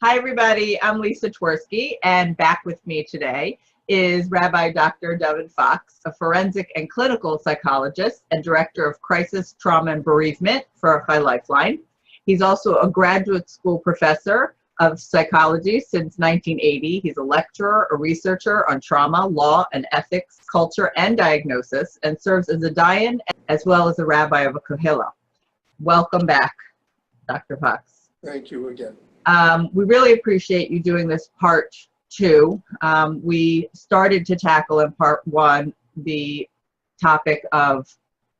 Hi, everybody. I'm Lisa Twerski, and back with me today is Rabbi Dr. Dovid Fox, a forensic and clinical psychologist and director of crisis, trauma, and bereavement for Lifeline. He's also a graduate school professor of psychology since 1980. He's a lecturer, a researcher on trauma, law, and ethics, culture, and diagnosis, and serves as a dayan as well as a rabbi of a kohila. Welcome back, Dr. Fox. Thank you again. We really appreciate you doing this part two. We started to tackle in part one the topic of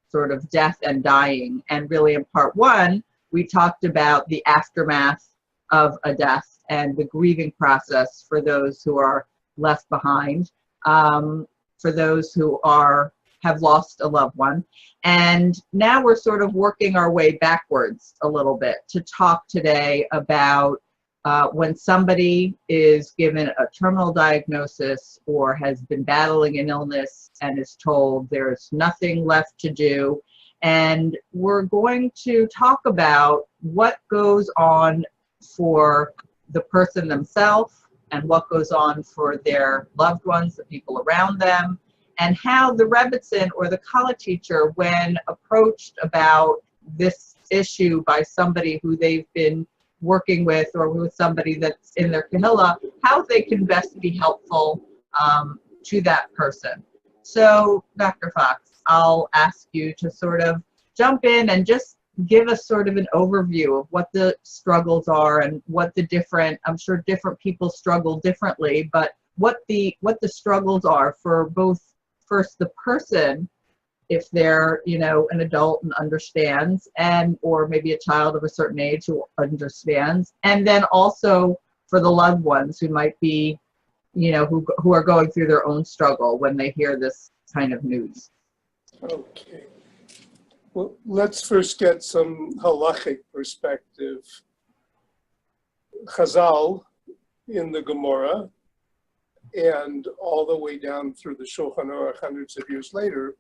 sort of death and dying. And really in part one, we talked about the aftermath of a death and the grieving process for those who are left behind, for those who have lost a loved one. And now we're sort of working our way backwards a little bit to talk today about when somebody is given a terminal diagnosis or has been battling an illness and is told there's nothing left to do. And we're going to talk about what goes on for the person themselves and what goes on for their loved ones, the people around them, and how the Rebbitzin or the college teacher, when approached about this issue by somebody who they've been working with or with somebody that's in their kahila, how they can best be helpful to that person. So, Dr. Fox, I'll ask you to sort of jump in and just give us sort of an overview of what the struggles are and what the different, I'm sure different people struggle differently, but what the struggles are for both, first the person, if they're, an adult and understands, and or maybe a child of a certain age who understands, and then also for the loved ones who might be, who are going through their own struggle when they hear this kind of news. Okay. Well, let's first get some halachic perspective. Chazal in the Gemara and all the way down through the Shulchan Aruch hundreds of years later,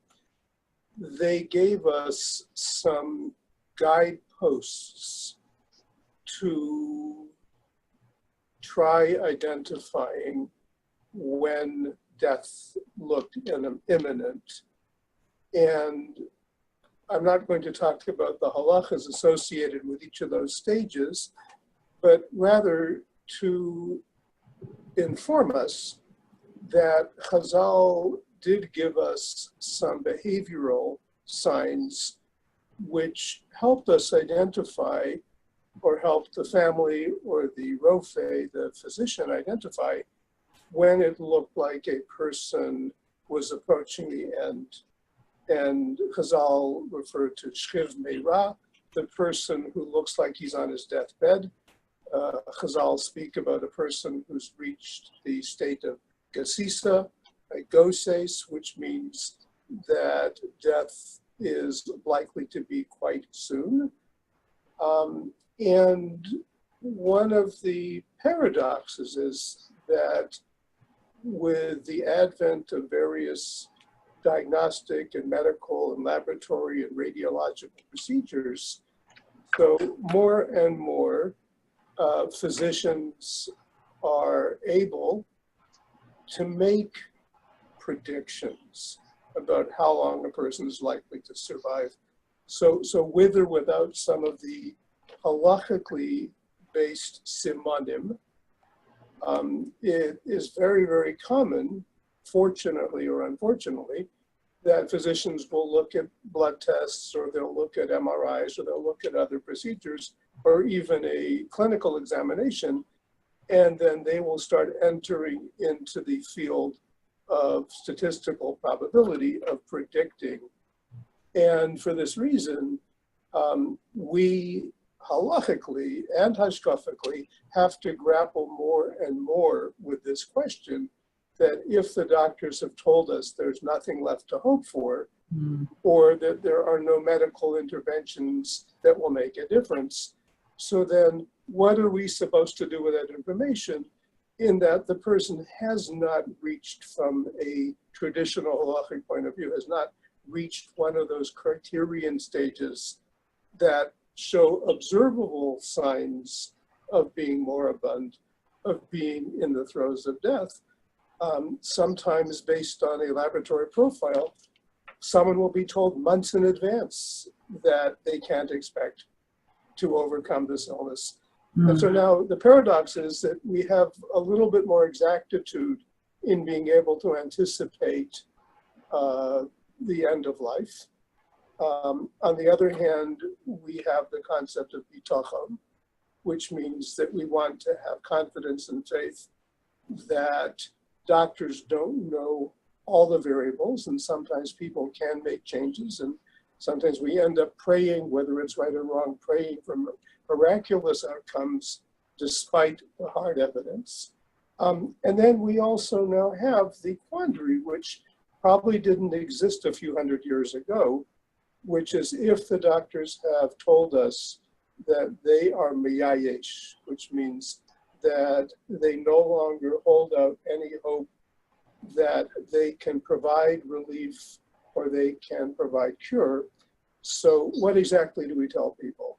they gave us some guideposts to try identifying when death looked imminent. And I'm not going to talk about the halachas associated with each of those stages, but rather to inform us that Chazal did give us some behavioral signs which helped us identify, or helped the family or the rofe, the physician, identify when it looked like a person was approaching the end. And Chazal referred to Shchiv Meira, the person who looks like he's on his deathbed. Chazal speak about a person who's reached the state of Gesisa, Goses, which means that death is likely to be quite soon. And one of the paradoxes is that with the advent of various diagnostic and medical and laboratory and radiological procedures, so more and more physicians are able to make predictions about how long a person is likely to survive. So with or without some of the halachically based simanim, it is very, very common, fortunately or unfortunately, that physicians will look at blood tests, or they'll look at MRIs, or they'll look at other procedures, or even a clinical examination, and then they will start entering into the field of statistical probability of predicting. And for this reason, we halachically and hashkafically have to grapple more and more with this question, that if the doctors have told us there's nothing left to hope for, or that there are no medical interventions that will make a difference, so then what are we supposed to do with that information, in that the person has not reached, from a traditional halachic point of view, has not reached one of those criterion stages that show observable signs of being moribund, of being in the throes of death. Sometimes based on a laboratory profile, someone will be told months in advance that they can't expect to overcome this illness. And so now the paradox is that we have a little bit more exactitude in being able to anticipate the end of life. On the other hand, we have the concept of bitachon, which means that we want to have confidence and faith that doctors don't know all the variables, and sometimes people can make changes, and sometimes we end up praying, whether it's right or wrong, praying for miraculous outcomes despite the hard evidence. And then we also now have the quandary, which probably didn't exist a few hundred years ago, which is if the doctors have told us that they are miyayesh, which means that they no longer hold out any hope that they can provide relief or they can provide cure. So what exactly do we tell people?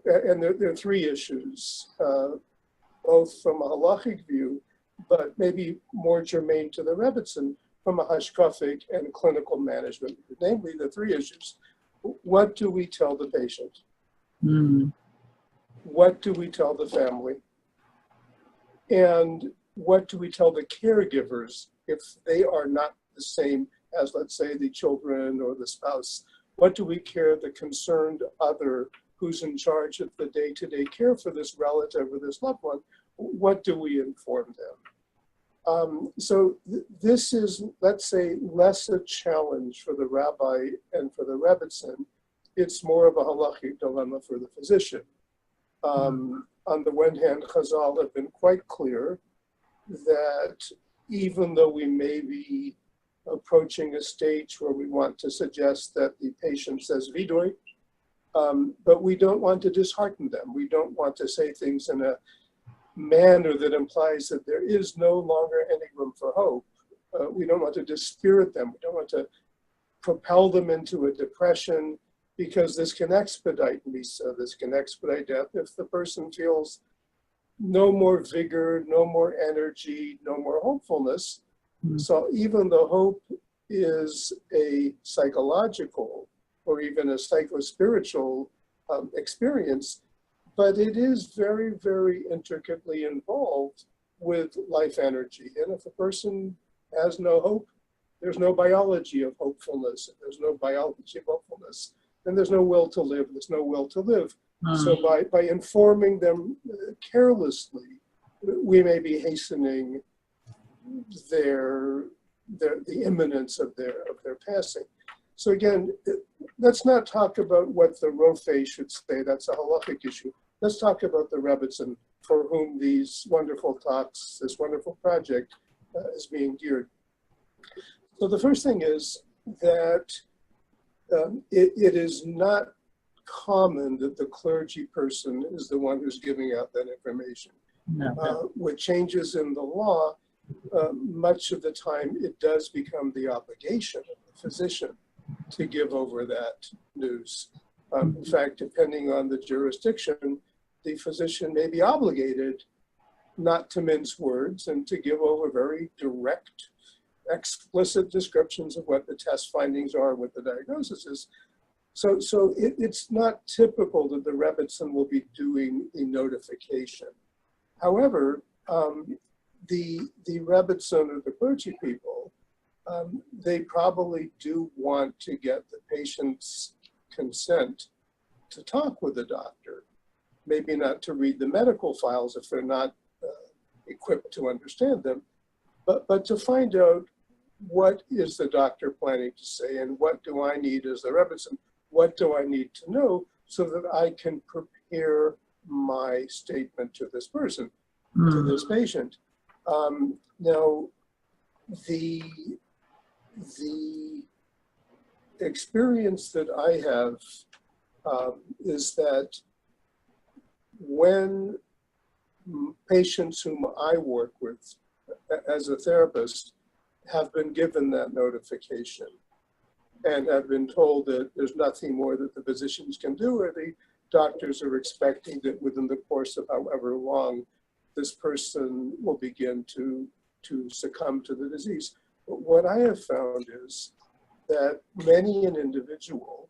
And there are three issues, both from a halachic view, but maybe more germane to the Rebbitzin from a hashkafic and clinical management, namely the three issues. What do we tell the patient? What do we tell the family? And what do we tell the caregivers if they are not the same as, let's say, the children or the spouse? What do we care the concerned other who's in charge of the day-to-day care for this relative or this loved one? What do we inform them? So this is, let's say, less a challenge for the rabbi and for the Rebbitzin. It's more of a halachic dilemma for the physician. On the one hand, Chazal have been quite clear that even though we may be approaching a stage where we want to suggest that the patient says vidui, but we don't want to dishearten them. We don't want to say things in a manner that implies that there is no longer any room for hope. We don't want to dispirit them. We don't want to propel them into a depression, because this can expedite Lisa, this can expedite death if the person feels no more vigor, no more energy, no more hopefulness. So even though hope is a psychological or even a psycho-spiritual experience, but it is very, very intricately involved with life energy. And if a person has no hope, there's no biology of hopefulness. If there's no biology of hopefulness, then there's no will to live. There's no will to live. So by informing them carelessly, we may be hastening the imminence of their passing. So again, let's not talk about what the Rofe should say. That's a halachic issue. Let's talk about the Rebbitzin, for whom these wonderful talks, this wonderful project is being geared. So the first thing is that it is not common that the clergy person is the one who's giving out that information. With changes in the law, much of the time it does become the obligation of the physician to give over that news. In fact, depending on the jurisdiction, the physician may be obligated not to mince words and to give over very direct, explicit descriptions of what the test findings are, what the diagnosis is. So it's not typical that the Rebbitzin will be doing the notification. However, the Rebbitzin or the clergy people, they probably do want to get the patient's consent to talk with the doctor. Maybe not to read the medical files if they're not equipped to understand them, but to find out what is the doctor planning to say and what do I need as the Rebbitzin, what do I need to know so that I can prepare my statement to this person, to this patient. Now, the experience that I have is that when patients whom I work with as a therapist have been given that notification and have been told that there's nothing more that the physicians can do or the doctors are expecting that within the course of however long, this person will begin to succumb to the disease. But what I have found is that many an individual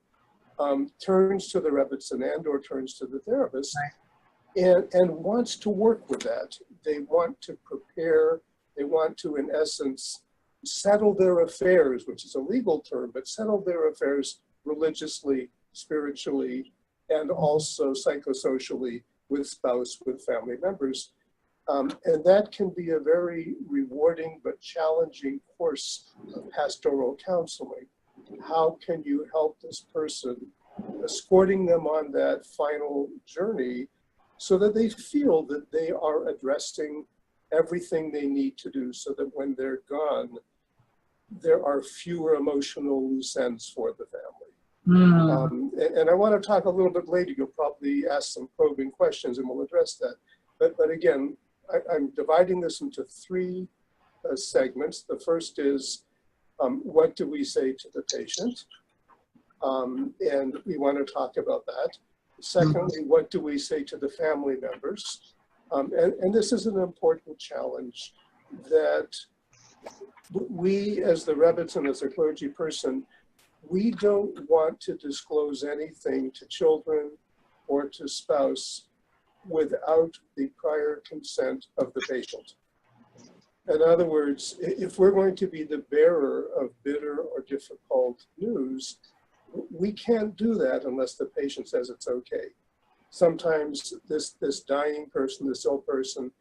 turns to the Rebbitzin and or turns to the therapist and wants to work with that. They want to prepare, they want to, in essence, settle their affairs, which is a legal term, but settle their affairs religiously, spiritually, and also psychosocially with spouse, with family members. And that can be a very rewarding but challenging course of pastoral counseling. How can you help this person, escorting them on that final journey so that they feel that they are addressing everything they need to do so that when they're gone, there are fewer emotional loose ends for the family. And I want to talk a little bit later. You'll probably ask some probing questions and we'll address that. But again, I'm dividing this into three segments. The first is, what do we say to the patient? And we want to talk about that. Secondly, what do we say to the family members? And this is an important challenge that we, as the Rebbitzin, as a clergy person, we don't want to disclose anything to children or to spouse without the prior consent of the patient. In other words, if we're going to be the bearer of bitter or difficult news, we can't do that unless the patient says it's okay. Sometimes this dying person, this ill person,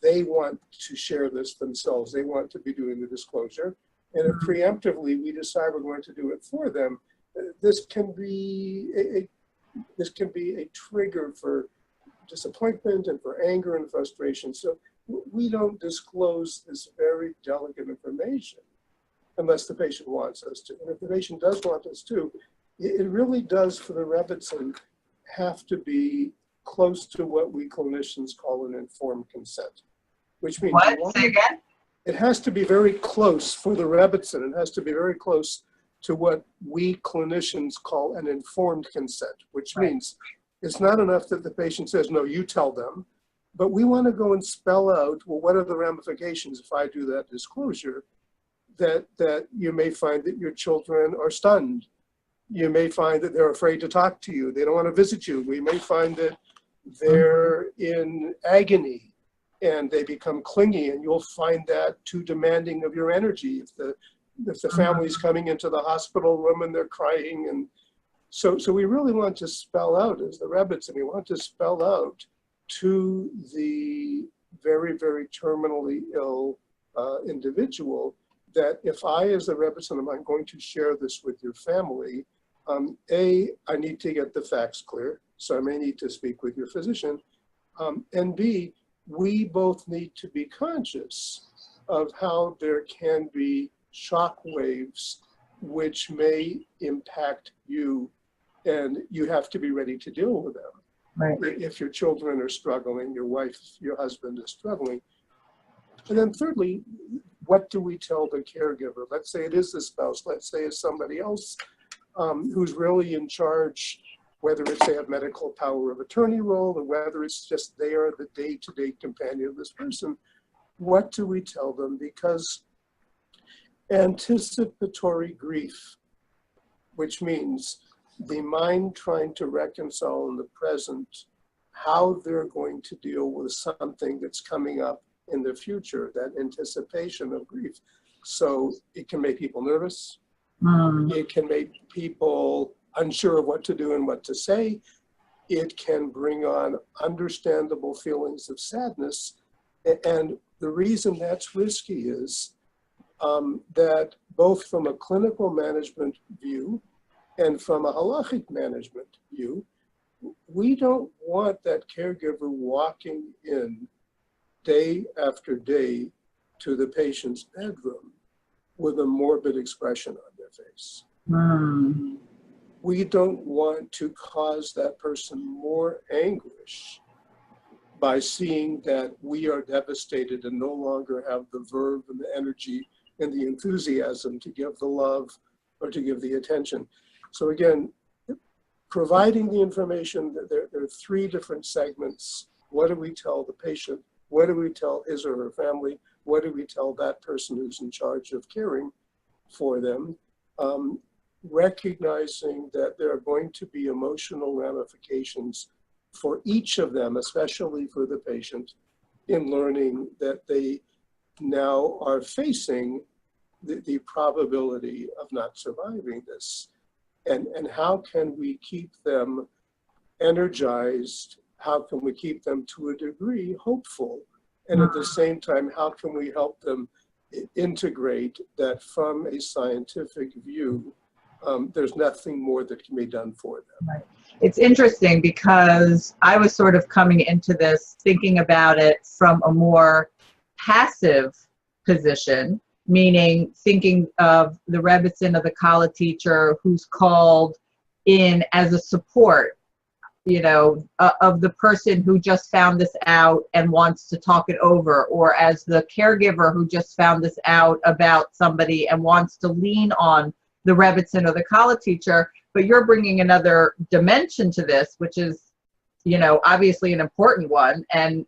they want to share this themselves. They want to be doing the disclosure. And if preemptively we decide we're going to do it for them, this can be a trigger for disappointment and for anger and frustration. So we don't disclose this very delicate information unless the patient wants us to. And if the patient does want us to, it really does, for the Rebbitzin, have to be close to what we clinicians call an informed consent, which means Say again? It has to be very close for the Rebbitzin. It has to be very close to what we clinicians call an informed consent, which means it's not enough that the patient says, no, you tell them, but we want to go and spell out, well, what are the ramifications if I do that disclosure? That you may find that your children are stunned. You may find that they're afraid to talk to you. They don't want to visit you. We may find that they're in agony and they become clingy, and you'll find that too demanding of your energy. If the family's coming into the hospital room and they're crying, and so we really want to spell out, as the Rebbitzin, we want to spell out to the very, very terminally ill individual that if I, as the Rebbitzin, am going to share this with your family, A, I need to get the facts clear, so I may need to speak with your physician, and B, we both need to be conscious of how there can be shock waves which may impact you, and you have to be ready to deal with them. Right. If your children are struggling, your wife, your husband is struggling. And then thirdly, what do we tell the caregiver? Let's say it is the spouse, let's say it's somebody else who's really in charge, whether it's they have medical power of attorney role or whether it's just they are the day-to-day companion of this person. What do we tell them? Because anticipatory grief, which means the mind trying to reconcile in the present how they're going to deal with something that's coming up in the future, that anticipation of grief. So it can make people nervous. It can make people unsure of what to do and what to say. It can bring on understandable feelings of sadness. And the reason that's risky is that both from a clinical management view and from a halachic management view, we don't want that caregiver walking in day after day to the patient's bedroom with a morbid expression on their face. We don't want to cause that person more anguish by seeing that we are devastated and no longer have the verve and the energy and the enthusiasm to give the love or to give the attention. So again, providing the information. There are three different segments. What do we tell the patient? What do we tell his or her family? What do we tell that person who's in charge of caring for them? Recognizing that there are going to be emotional ramifications for each of them, especially for the patient, in learning that they now are facing the probability of not surviving this. And how can we keep them energized? How can we keep them to a degree hopeful? And at the same time, how can we help them integrate that from a scientific view? There's nothing more that can be done for them. Right. It's interesting because I was sort of coming into this thinking about it from a more passive position, meaning thinking of the Rebbitzin of the college teacher who's called in as a support, you know, of the person who just found this out and wants to talk it over, or as the caregiver who just found this out about somebody and wants to lean on the Rebbitzin or the college teacher. But you're bringing another dimension to this, which is, you know, obviously an important one. And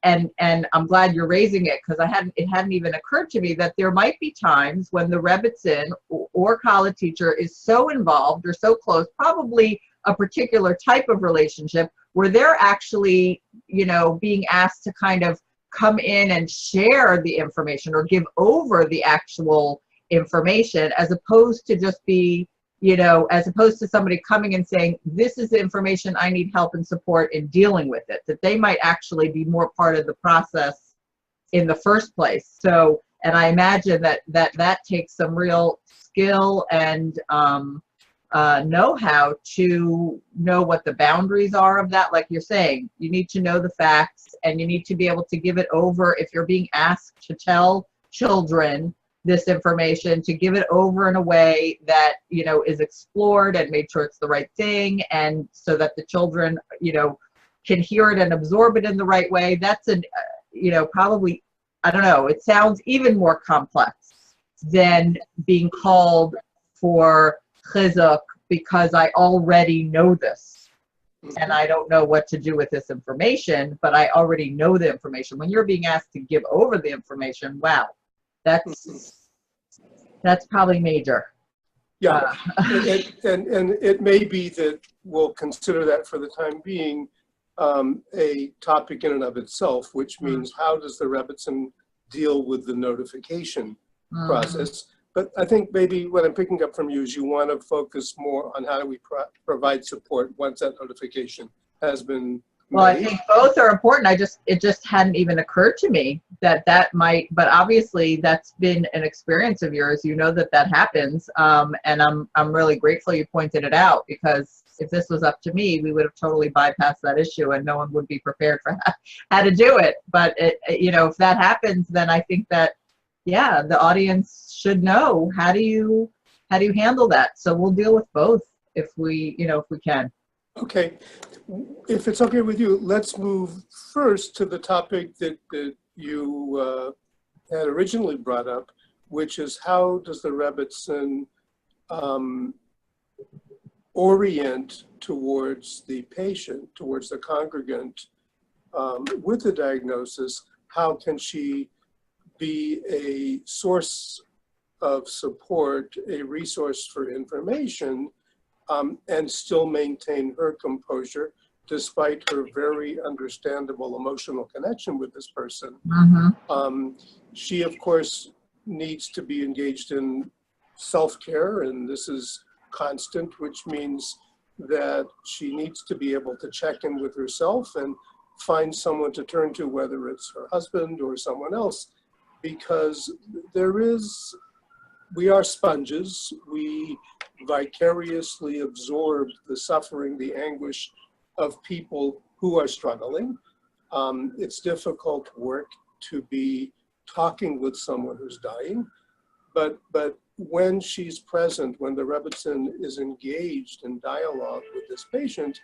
I'm glad you're raising it, because it hadn't even occurred to me that there might be times when the Rebbitzin or college teacher is so involved or so close, probably a particular type of relationship, where they're actually, you know, being asked to kind of come in and share the information or give over the actual information, as opposed to just be, you know, as opposed to somebody coming and saying, this is the information I need help and support in dealing with it, that they might actually be more part of the process in the first place. So, and I imagine that takes some real skill and know-how to know what the boundaries are of that. Like you're saying, you need to know the facts, and you need to be able to give it over if you're being asked to tell children this information, to give it over in a way that, you know, is explored and made sure it's the right thing, and so that the children, you know, can hear it and absorb it in the right way. That's you know, probably, I don't know, it sounds even more complex than being called for chizuk because I already know this and I don't know what to do with this information, but I already know the information. When you're being asked to give over the information, wow, that's probably major. Yeah, and it may be that we'll consider that for the time being a topic in and of itself, which means how does the Rebbitzin deal with the notification process? But I think maybe what I'm picking up from you is you want to focus more on how do we provide support once that notification has been Well, I think both are important. It just hadn't even occurred to me that might, but obviously that's been an experience of yours. You know that happens, and I'm really grateful you pointed it out, because if this was up to me, we would have totally bypassed that issue, and no one would be prepared for how to do it. But you know, if that happens, then I think that, yeah, the audience should know how do you handle that. So we'll deal with both if we can. Okay, if it's okay with you, let's move first to the topic that you had originally brought up, which is how does the Rebbitzin orient towards the patient, towards the congregant with the diagnosis? How can she be a source of support, a resource for information, and still maintain her composure despite her very understandable emotional connection with this person? She, of course, needs to be engaged in self-care, and this is constant, which means that she needs to be able to check in with herself and find someone to turn to, whether it's her husband or someone else, because we are sponges. We vicariously absorb the suffering, the anguish of people who are struggling. It's difficult work to be talking with someone who's dying, but when she's present, when the Rebbitzin is engaged in dialogue with this patient,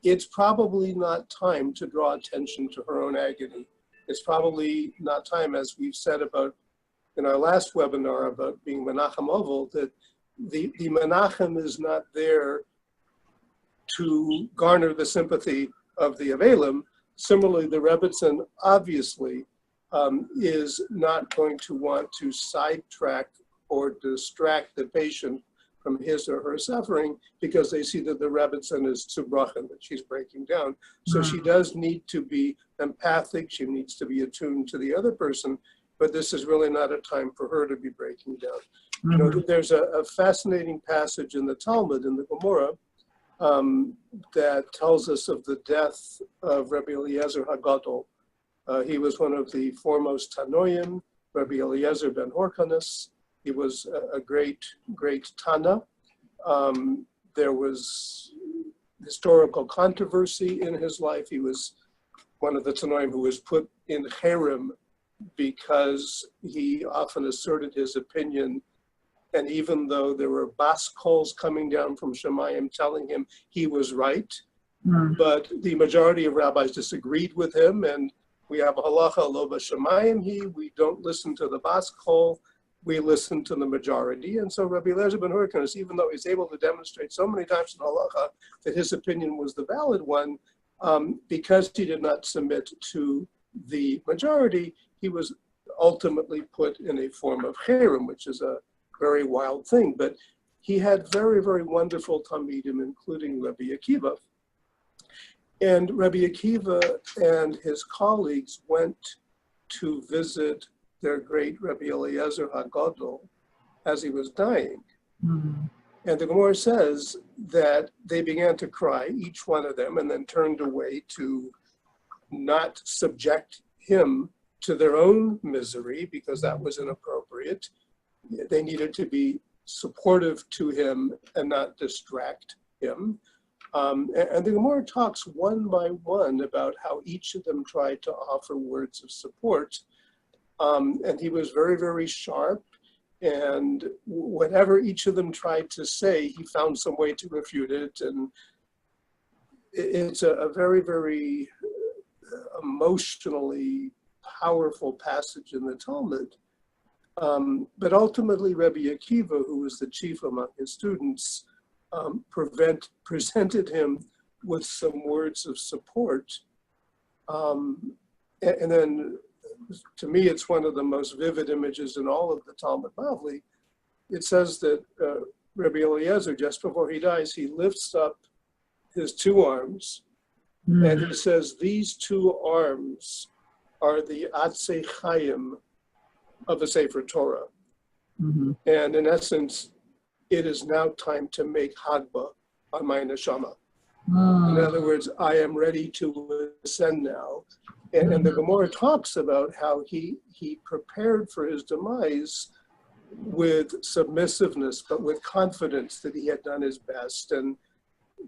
it's probably not time to draw attention to her own agony. It's probably not time, as we've said about in our last webinar about being Menachem Oval, that the Menachem is not there to garner the sympathy of the Avelim. Similarly, the Rebbitzin obviously is not going to want to sidetrack or distract the patient from his or her suffering because they see that the Rebbitzin is Zubrachen, that she's breaking down. So she does need to be empathic, she needs to be attuned to the other person, but this is really not a time for her to be breaking down. You know, there's a fascinating passage in the Talmud, in the Gemara, that tells us of the death of Rabbi Eliezer HaGadol. He was one of the foremost Tanoim, Rabbi Eliezer ben Horkanus. He was a great Tana. There was historical controversy in his life. He was one of the Tanoim who was put in Cherem because he often asserted his opinion. And even though there were bas calls coming down from Shemayim telling him he was right, but the majority of rabbis disagreed with him. And we have halacha lo b'Shemayim we don't listen to the bas call, we listen to the majority. And so Rabbi Eliezer ben Horkanus, even though he's able to demonstrate so many times in halacha that his opinion was the valid one, because he did not submit to the majority, he was ultimately put in a form of cherem, which is a very wild thing. But he had very, very wonderful Talmidim, including Rabbi Akiva. And Rabbi Akiva and his colleagues went to visit their great Rabbi Eliezer HaGadol as he was dying. And the Gemara says that they began to cry, each one of them, and then turned away to not subject him to their own misery because that was inappropriate. They needed to be supportive to him and not distract him. And the Gemara talks one by one about how each of them tried to offer words of support. And he was very, very sharp. And whatever each of them tried to say, he found some way to refute it. And it's a very, very emotionally powerful passage in the Talmud. But ultimately, Rabbi Akiva, who was the chief among his students, presented him with some words of support. And then, to me, it's one of the most vivid images in all of the Talmud Bavli. It says that Rabbi Eliezer, just before he dies, he lifts up his two arms, and he says, these two arms are the Atzei Chaim of a Sefer Torah. And in essence, it is now time to make Hagba on my neshama. In other words, I am ready to ascend now. And the Gemara talks about how he prepared for his demise with submissiveness, but with confidence that he had done his best. And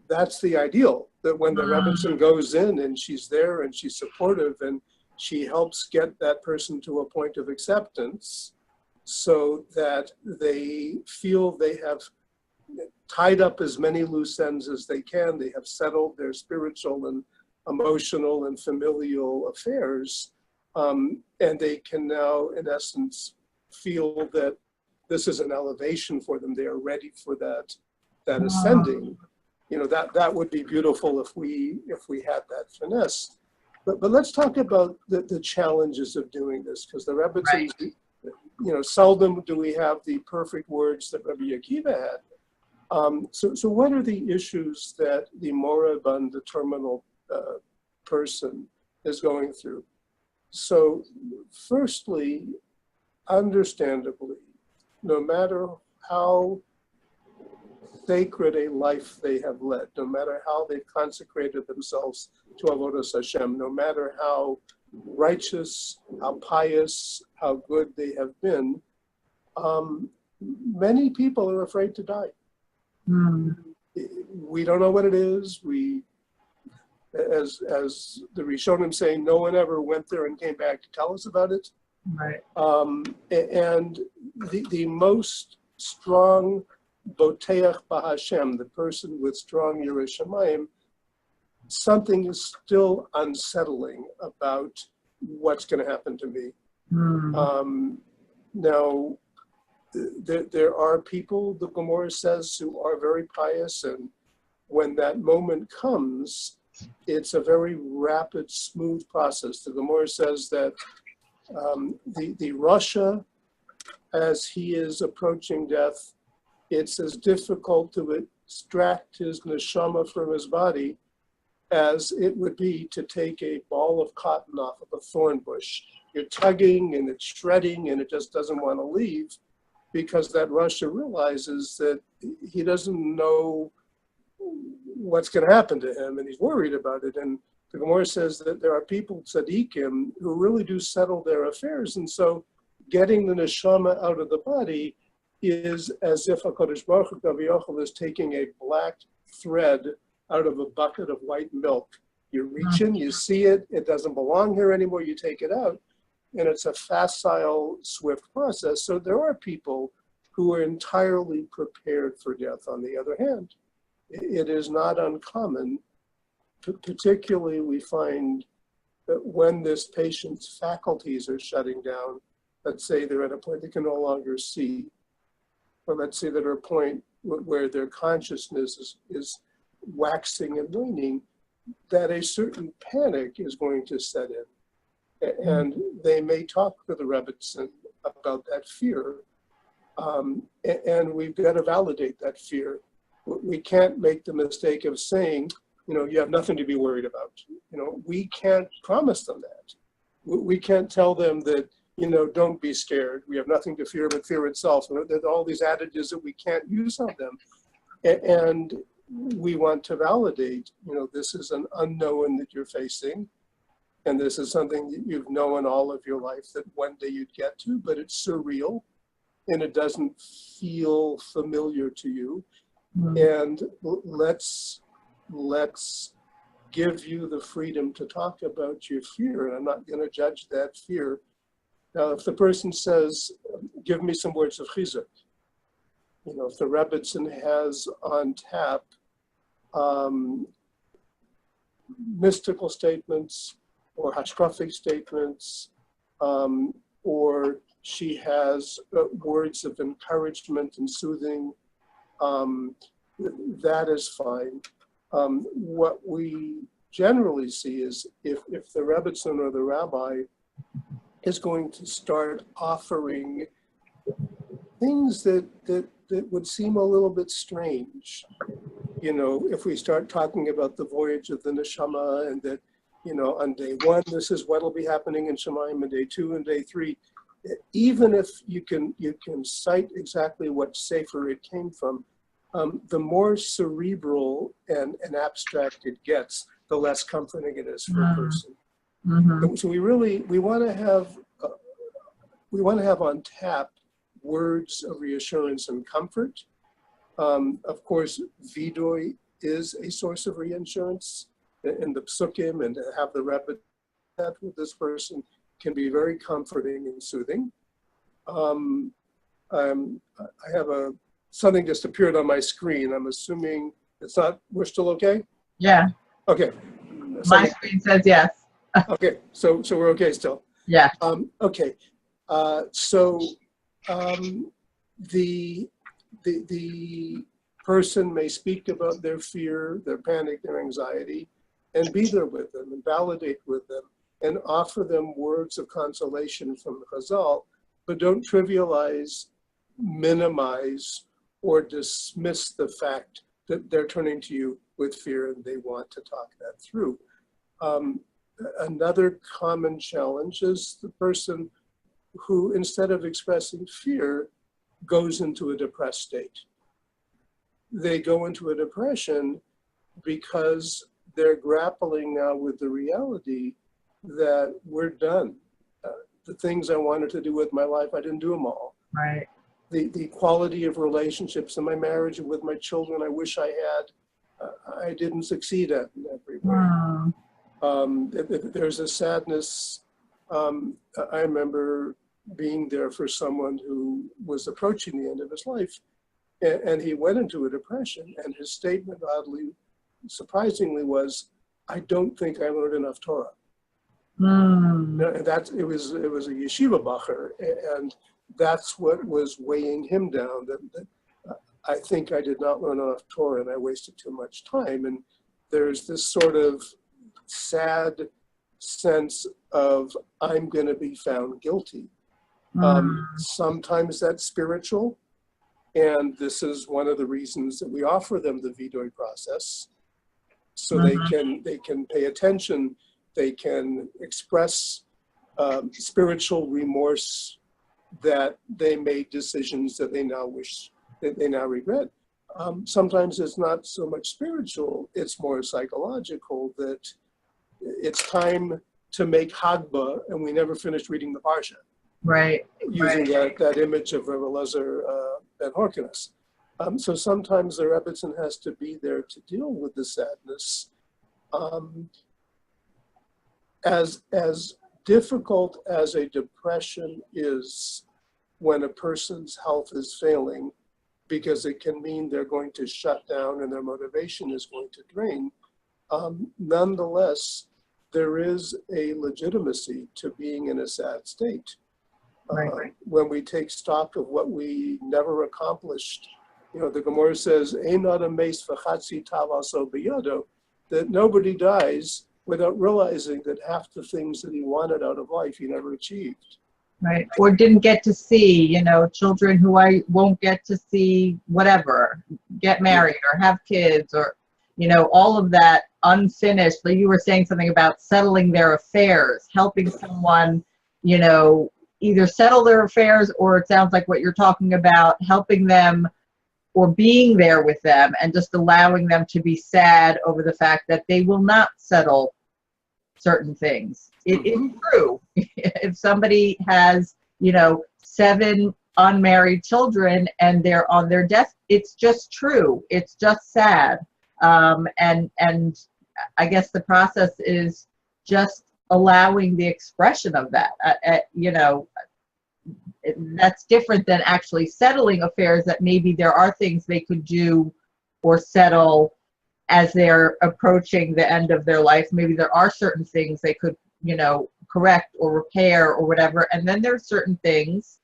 that's the ideal, that when the Rebbitzin goes in and she's there and she's supportive and she helps get that person to a point of acceptance so that they feel they have tied up as many loose ends as they can. They have settled their spiritual and emotional and familial affairs. And they can now, in essence, feel that this is an elevation for them. They are ready for that ascending. You know, that would be beautiful if we had that finesse. But let's talk about the challenges of doing this, because the Rebbitzin, you know, seldom do we have the perfect words that Rabbi Akiva had. So what are the issues that the moribund, the terminal person is going through? So firstly, understandably, no matter how sacred a life they have led, no matter how they've consecrated themselves to Avodas Hashem, no matter how righteous, how pious, how good they have been, many people are afraid to die. We don't know what it is. As the Rishonim say, no one ever went there and came back to tell us about it. Right. And the most strong Boteach B'Hashem, the person with strong Yiras Shamayim, something is still unsettling about what's going to happen to me. Now, there are people, the Gemara says, who are very pious and when that moment comes, it's a very rapid, smooth process. The Gemara says that the Rasha, as he is approaching death, it's as difficult to extract his neshama from his body as it would be to take a ball of cotton off of a thorn bush. You're tugging and it's shredding and it just doesn't want to leave, because that Rasha realizes that he doesn't know what's going to happen to him and he's worried about it. And the Gemara says that there are people, tzaddikim, who really do settle their affairs. And so getting the neshama out of the body is as if HaKadosh Baruch Hu is taking a black thread out of a bucket of white milk. You reach in, you see it, it doesn't belong here anymore, you take it out. And it's a facile, swift process. So there are people who are entirely prepared for death. On the other hand, it is not uncommon, particularly we find that when this patient's faculties are shutting down, let's say they're at a point they can no longer see, or let's say they're at a point where their consciousness is waxing and waning, that a certain panic is going to set in. And they may talk to the Rebbitzin about that fear, and we've got to validate that fear. We can't make the mistake of saying, you have nothing to be worried about. We can't promise them that. We can't tell them that, don't be scared. We have nothing to fear but fear itself. There's all these adages that we can't use on them. And we want to validate, this is an unknown that you're facing. And this is something that you've known all of your life that one day you'd get to, but it's surreal and it doesn't feel familiar to you. And let's give you the freedom to talk about your fear. And I'm not going to judge that fear. Now, if the person says, give me some words of chizuk, if the Rebbitzin has on tap mystical statements or hashkafic statements, or she has words of encouragement and soothing, that is fine. What we generally see is if the Rebbitzin or the rabbi is going to start offering things that would seem a little bit strange. If we start talking about the voyage of the neshama and that, on day 1, this is what will be happening in Shemayim, and day 2 and day 3, even if you can cite exactly what sefer it came from, the more cerebral and abstract it gets, the less comforting it is for a person. So we want to have on tap words of reassurance and comfort. Of course, vidoy is a source of reassurance in the psukim, and to have the Rebbe chat with this person can be very comforting and soothing. I have something just appeared on my screen. I'm assuming it's not, we're still okay? Yeah. Okay. My screen says yes. Okay, so we're okay still. Yeah. Okay. The person may speak about their fear, their panic, their anxiety, and be there with them and validate with them and offer them words of consolation from the Chazal, but don't trivialize, minimize, or dismiss the fact that they're turning to you with fear and they want to talk that through. Another common challenge is the person who, instead of expressing fear, goes into a depressed state. They go into a depression because they're grappling now with the reality that we're done. The things I wanted to do with my life, I didn't do them all. Right. The quality of relationships in my marriage and with my children, I wish I had, I didn't succeed at in every way. There's a sadness. I remember being there for someone who was approaching the end of his life, and he went into a depression, and his statement, oddly, surprisingly, was, I don't think I learned enough Torah. And it was a yeshiva bacher, and that's what was weighing him down, that I think I did not learn enough Torah and I wasted too much time. And there's this sort of sad sense of I'm going to be found guilty. Sometimes that's spiritual. And this is one of the reasons that we offer them the Vidui process. So they can pay attention, they can express spiritual remorse that they made decisions that they now wish, that they now regret. Sometimes it's not so much spiritual, it's more psychological, that it's time to make Hagba, and we never finished reading the Parsha. Right. Using that image of Rabbi Elazar ben Horkinus. So sometimes the Rebbitzin has to be there to deal with the sadness. As difficult as a depression is when a person's health is failing, because it can mean they're going to shut down and their motivation is going to drain, nonetheless, there is a legitimacy to being in a sad state. When we take stock of what we never accomplished, the Gemara says, "Einad ameis v'chatzi tavaso biyado," that nobody dies without realizing that half the things that he wanted out of life he never achieved. Right, or didn't get to see, children who I won't get to see, whatever, get married or have kids, or, all of that unfinished. Like you were saying something about settling their affairs, helping someone, either settle their affairs, or it sounds like what you're talking about, helping them or being there with them and just allowing them to be sad over the fact that they will not settle certain things. It is true. If somebody has, 7 unmarried children and they're on their death, it's just true. It's just sad. And I guess the process is just allowing the expression of that. That's different than actually settling affairs, that maybe there are things they could do or settle as they're approaching the end of their life. Maybe there are certain things they could, correct or repair or whatever. And then there's certain things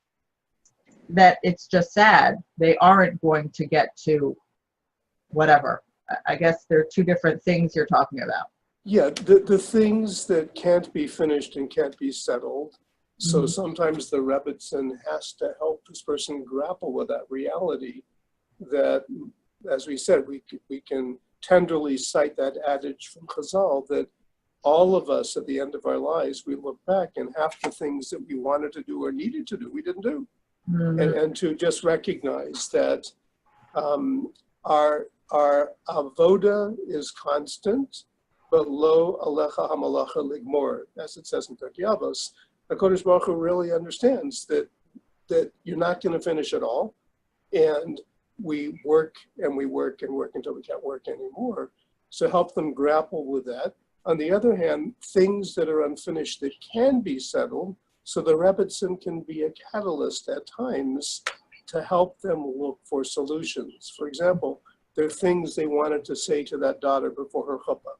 that it's just sad. They aren't going to get to whatever. I guess there are 2 different things you're talking about. Yeah, the things that can't be finished and can't be settled. So sometimes the Rebbitzin has to help this person grapple with that reality that, as we said, we can tenderly cite that adage from Chazal that all of us at the end of our lives, we look back and half the things that we wanted to do or needed to do, we didn't do. And to just recognize that our avoda is constant, but lo alecha hamalacha ligmor, as it says in Pirkei Avos. HaKadosh Baruch Hu really understands that you're not going to finish it all, and we work and we work and work until we can't work anymore. So help them grapple with that. On the other hand, things that are unfinished that can be settled, so the Rebbitzin can be a catalyst at times to help them look for solutions. For example, there are things they wanted to say to that daughter before her chuppah.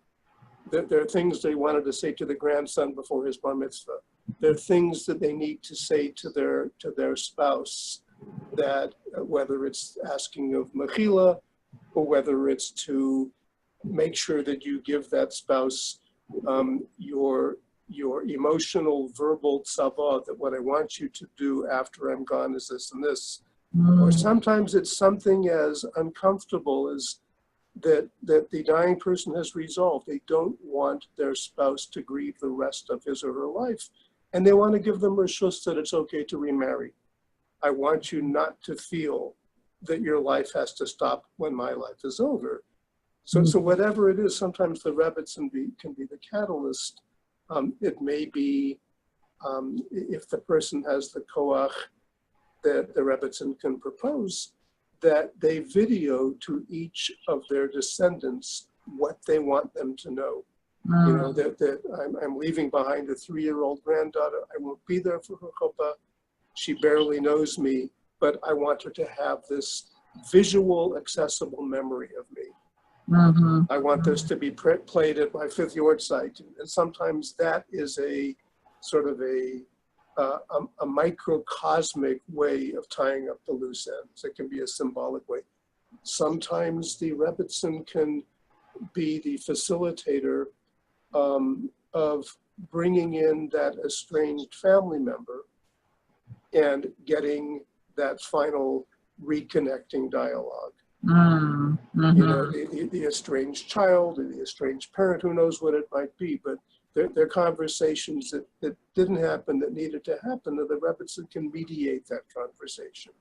There are things they wanted to say to the grandson before his bar mitzvah. There are things that they need to say to their spouse, that whether it's asking of mechila or whether it's to make sure that you give that spouse your emotional verbal tzava, that what I want you to do after I'm gone is this and this. Or sometimes it's something as uncomfortable as that the dying person has resolved. They don't want their spouse to grieve the rest of his or her life, and they want to give them reshus that it's okay to remarry. I want you not to feel that your life has to stop when my life is over. So whatever it is, sometimes the Rebbitzin can be the catalyst. It may be, if the person has the koach, that the Rebbitzin can propose, that they video to each of their descendants what they want them to know. That I'm leaving behind a 3-year-old granddaughter. I won't be there for her chuppah. She barely knows me, but I want her to have this visual, accessible memory of me. I want this to be played at my 5th yard site. And sometimes that is a sort of a microcosmic way of tying up the loose ends. It can be a symbolic way. Sometimes the Rebbitzin can be the facilitator of bringing in that estranged family member and getting that final reconnecting dialogue. Mm-hmm. You know, the estranged child or the estranged parent, who knows what it might be, but they're conversations that didn't happen that needed to happen, and the Rebbitzin can mediate that conversation.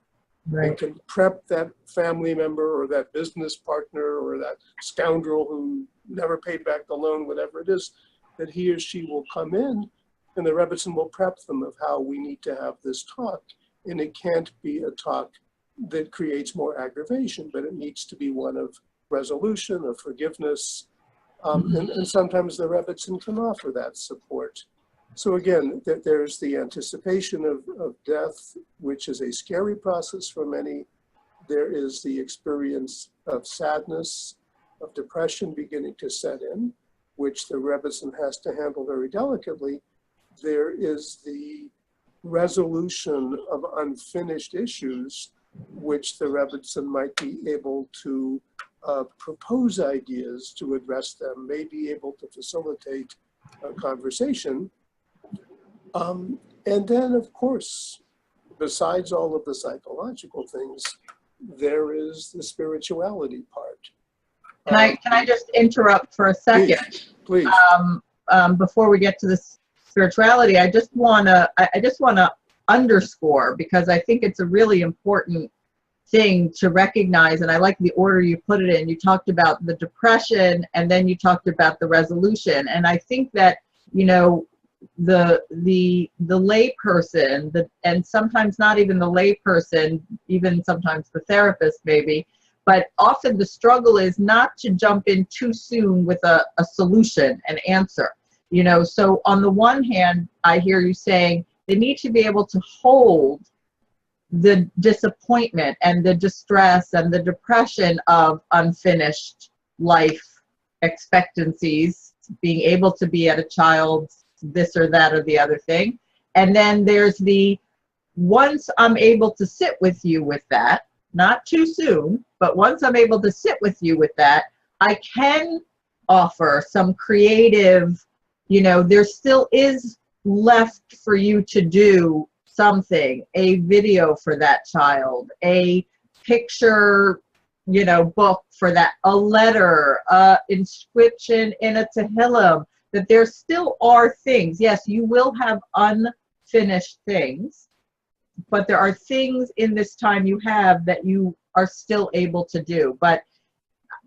Right. And can prep that family member or that business partner or that scoundrel who never paid back the loan, whatever it is, that he or she will come in, and the Rebbitzin will prep them of how we need to have this talk. And it can't be a talk that creates more aggravation, but it needs to be one of resolution, of forgiveness. And sometimes the Rebbitzin can offer that support. So again, there's the anticipation of death, which is a scary process for many. There is the experience of sadness, of depression beginning to set in, which the Rebbitzin has to handle very delicately. There is the resolution of unfinished issues, which the Rebbitzin might be able to propose ideas to address them, may be able to facilitate a conversation. And then, of course, besides all of the psychological things, there is the spirituality part. Can I just interrupt for a second? Please. Before we get to the spirituality, I just wanna underscore, because I think it's a really important thing to recognize, and I like the order you put it in. You talked about the depression, and then you talked about the resolution, and I think that, you know, the lay person, and sometimes not even the lay person, even sometimes the therapist maybe, but often the struggle is not to jump in too soon with a solution, an answer. You know, so on the one hand, I hear you saying they need to be able to hold the disappointment and the distress and the depression of unfinished life expectancies, being able to be at a child's this or that or the other thing. And then there's the, once I'm able to sit with you with that, not too soon, but once I'm able to sit with you with that, I can offer some creative, you know, there still is left for you to do something, a video for that child, a picture, you know, book for that, a letter, inscription in a Tehillim, that there still are things. Yes, you will have unfinished things, but there are things in this time you have that you are still able to do. But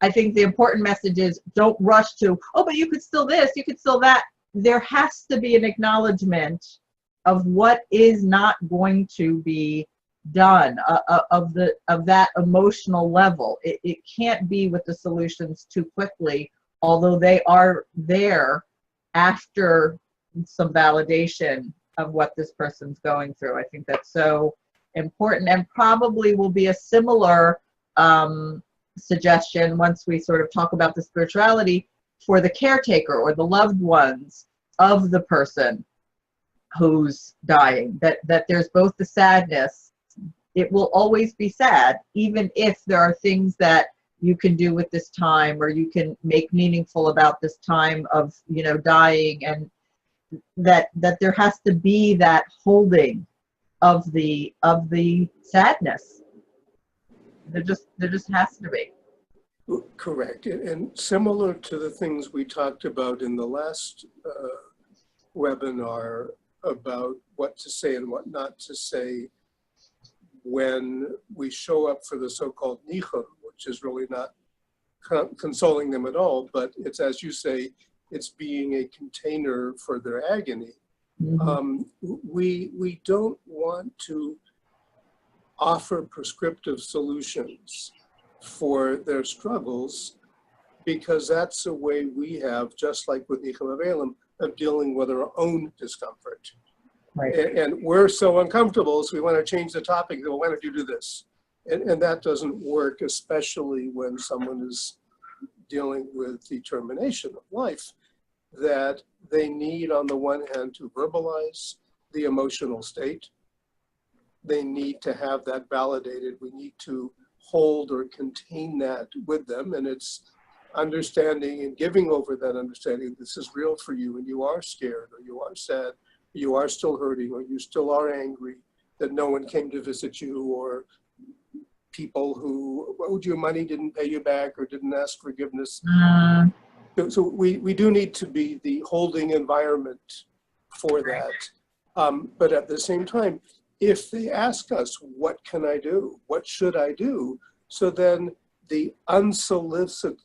I think the important message is don't rush to, oh, but you could still this, you could still that. There has to be an acknowledgement of what is not going to be done, of that emotional level. It can't be with the solutions too quickly, although they are there after some validation of what this person's going through. I think that's so important, and probably will be a similar suggestion once we sort of talk about the spirituality for the caretaker or the loved ones of the person who's dying, that there's both the sadness. It will always be sad, even if there are things that you can do with this time, or you can make meaningful about this time of, you know, dying, and that there has to be that holding of the sadness. There just has to be. Correct. And similar to the things we talked about in the last webinar about what to say and what not to say when we show up for the so-called nichum, which is really not consoling them at all, but it's, as you say, it's being a container for their agony. Mm-hmm. We don't want to offer prescriptive solutions for their struggles, because that's a way we have, just like with Nichum Avelim, of dealing with our own discomfort. Right. And we're so uncomfortable, so we want to change the topic. Well, why don't you do this? And that doesn't work, especially when someone is dealing with the termination of life, that they need, on the one hand, to verbalize the emotional state. They need to have that validated. We need to hold or contain that with them. And it's understanding and giving over that understanding this is real for you, and you are scared, or you are sad, you are still hurting, or you still are angry that no one came to visit you, or people who owed you money didn't pay you back or didn't ask forgiveness. So we do need to be the holding environment for that. But at the same time, if they ask us, what can I do? What should I do? So then the solicited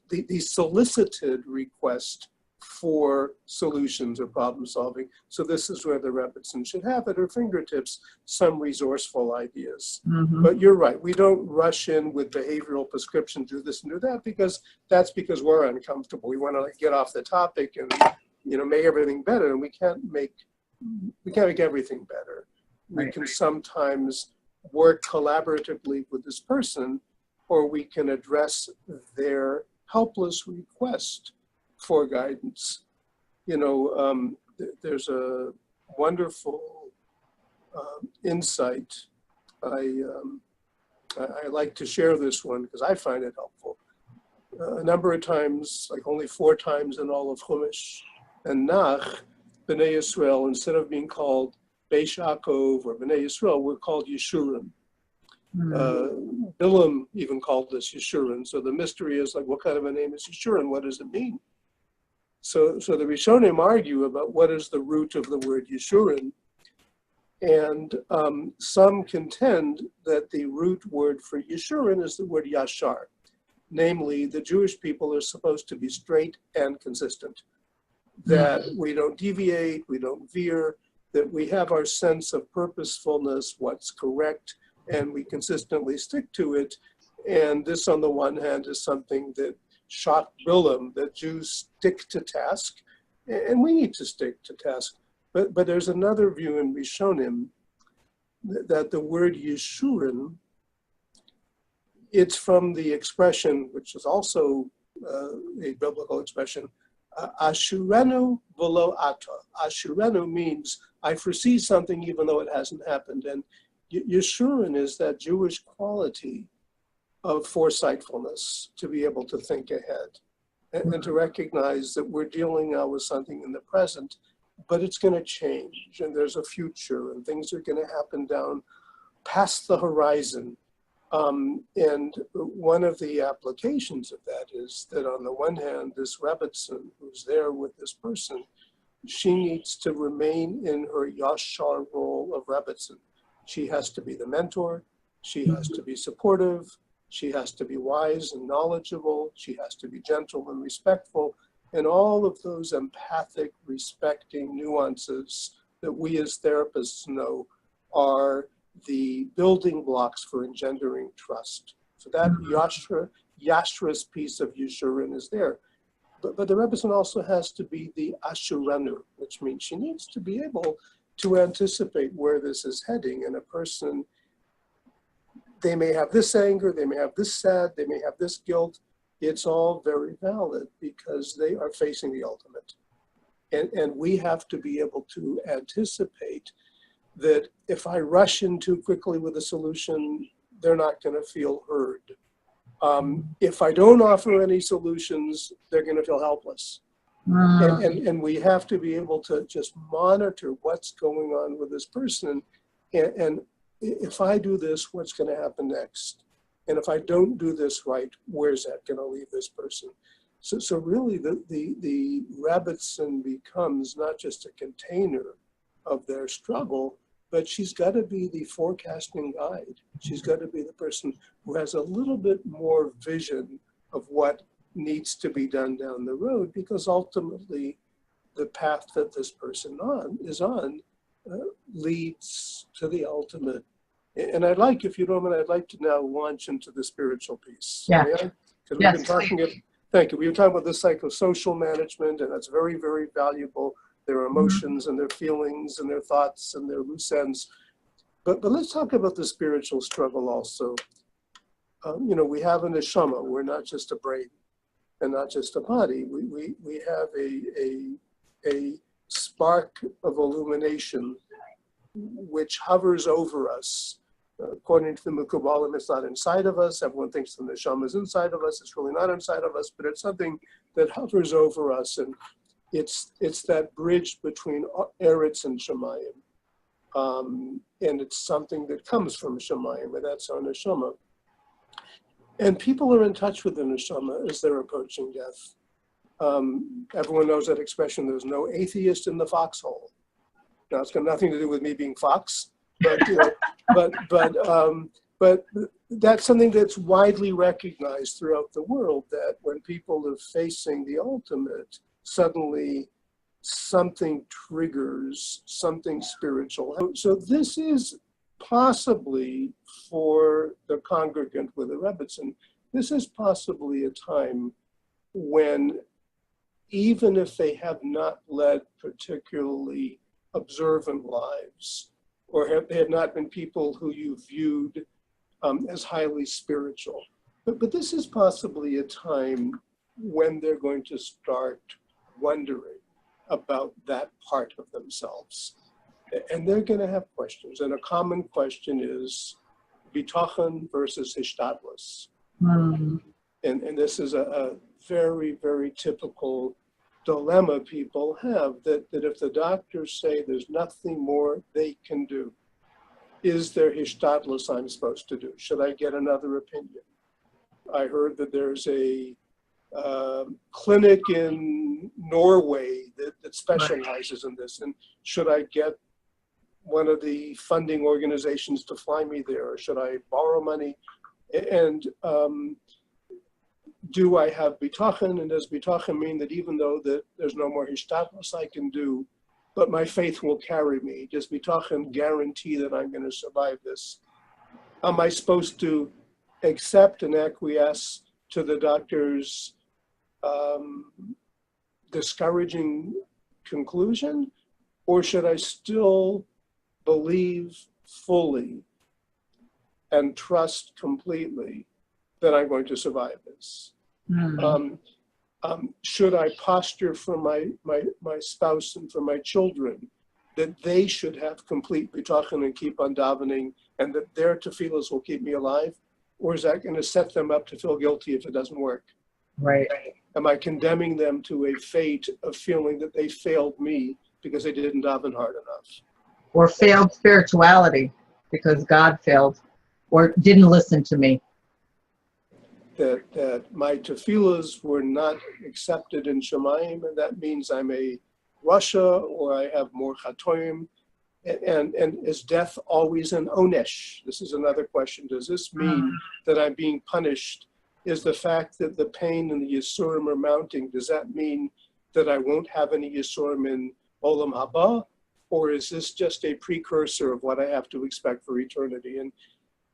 request for solutions or problem solving. So this is where the Rebbitzin should have at her fingertips some resourceful ideas. But you're right, we don't rush in with behavioral prescriptions, do this and do that, because we're uncomfortable. We want to get off the topic and make everything better, and we can't make everything better. We can sometimes work collaboratively with this person, or we can address their helpless request for guidance. There's a wonderful insight. I like to share this one because I find it helpful. A number of times, like only 4 times in all of Chumash and Nach, Bnei Yisrael, instead of being called Beish Yaakov or Bnei Yisrael, we're called Yeshurim. Bilam even called us Yeshurun. So the mystery is like, what kind of a name is Yeshurun? What does it mean? So the Rishonim argue about what is the root of the word Yeshurun. And some contend that the root word for Yeshurun is the word Yashar. Namely, the Jewish people are supposed to be straight and consistent. That we don't deviate, we don't veer, that we have our sense of purposefulness, what's correct, and we consistently stick to it. And this, on the one hand, is something that shocked Bilam, that Jews stick to task, and we need to stick to task. But there's another view in Rishonim that the word Yeshurun, it's from the expression, which is also a biblical expression, Ashurenu v'lo ata. Ashurenu means I foresee something even though it hasn't happened. And Yeshurun is that Jewish quality of foresightfulness, to be able to think ahead and to recognize that we're dealing now with something in the present, but it's going to change, and there's a future, and things are going to happen down past the horizon. And one of the applications of that is that on the one hand, this Rebbitzin who's there with this person, she needs to remain in her Yashar role of Rebbitzin. She has to be the mentor, she has to be supportive, she has to be wise and knowledgeable, she has to be gentle and respectful, and all of those empathic, respecting nuances that we as therapists know are the building blocks for engendering trust. So that Yashra's piece of Yeshurun is there. But the Rebbitzin also has to be the Ashurenu, which means she needs to be able to anticipate where this is heading. And a person, they may have this anger, they may have this sad, they may have this guilt. It's all very valid because they are facing the ultimate. And we have to be able to anticipate that if I rush in too quickly with a solution, they're not going to feel heard. If I don't offer any solutions, they're going to feel helpless. And we have to be able to just monitor what's going on with this person. And if I do this, what's going to happen next? And if I don't do this right, where's that going to leave this person? So really the Rebbitzin becomes not just a container of their struggle, but she's got to be the forecasting guide. She's got to be the person who has a little bit more vision of what needs to be done down the road, because ultimately the path that this person is on leads to the ultimate. And I'd like, if you don't mind, I'd like to now launch into the spiritual piece. Yeah. Because we've been talking, thank you. We've been talking about the psychosocial management, and that's very, very valuable. Their emotions and their feelings and their thoughts and their loose ends. But let's talk about the spiritual struggle also. We have a neshama. We're not just a brain and not just a body. We have a spark of illumination which hovers over us According to the Mukubalim, it's not inside of us. Everyone thinks the neshama is inside of us. It's really not inside of us, but it's something that hovers over us, and it's that bridge between Eretz and Shemayim. And it's something that comes from Shemayim, and that's our neshama. And people are in touch with the neshama as they're approaching death. Everyone knows that expression, there's no atheist in the foxhole. Now, it's got nothing to do with me being Fox, but that's something that's widely recognized throughout the world, that when people are facing the ultimate, suddenly something triggers something spiritual. So this is possibly, for the congregant with a Rebbitzin, this is possibly a time when, even if they have not led particularly observant lives, or they have not been people who you viewed as highly spiritual, but this is possibly a time when they're going to start wondering about that part of themselves. And they're going to have questions. And a common question is bitachon versus hishtadlus. And this is a very, very typical dilemma people have, that if the doctors say there's nothing more they can do, is there hishtadlus I'm supposed to do? Should I get another opinion? I heard that there's a clinic in Norway that specializes in this, and should I get one of the funding organizations to fly me there, or should I borrow money? And do I have bitachon? And does bitachon mean that even though that there's no more hishtadlus I can do, but my faith will carry me? Does bitachon guarantee that I'm going to survive this? Am I supposed to accept and acquiesce to the doctor's discouraging conclusion? Or should I still believe fully and trust completely that I'm going to survive this? Should I posture for my spouse and for my children that they should have complete bitachon and keep on davening, and that their tefillas will keep me alive? Or is that going to set them up to feel guilty if it doesn't work? Right. Am I condemning them to a fate of feeling that they failed me because they didn't daven hard enough? Or failed spirituality because God failed or didn't listen to me. That my tefillas were not accepted in Shemayim, and that means I'm a Rasha, or I have more chatoim. And is death always an onesh? This is another question. Does this mean that I'm being punished? Is the fact that the pain and the yisurim are mounting, does that mean that I won't have any yisurim in olam haba? Or is this just a precursor of what I have to expect for eternity? And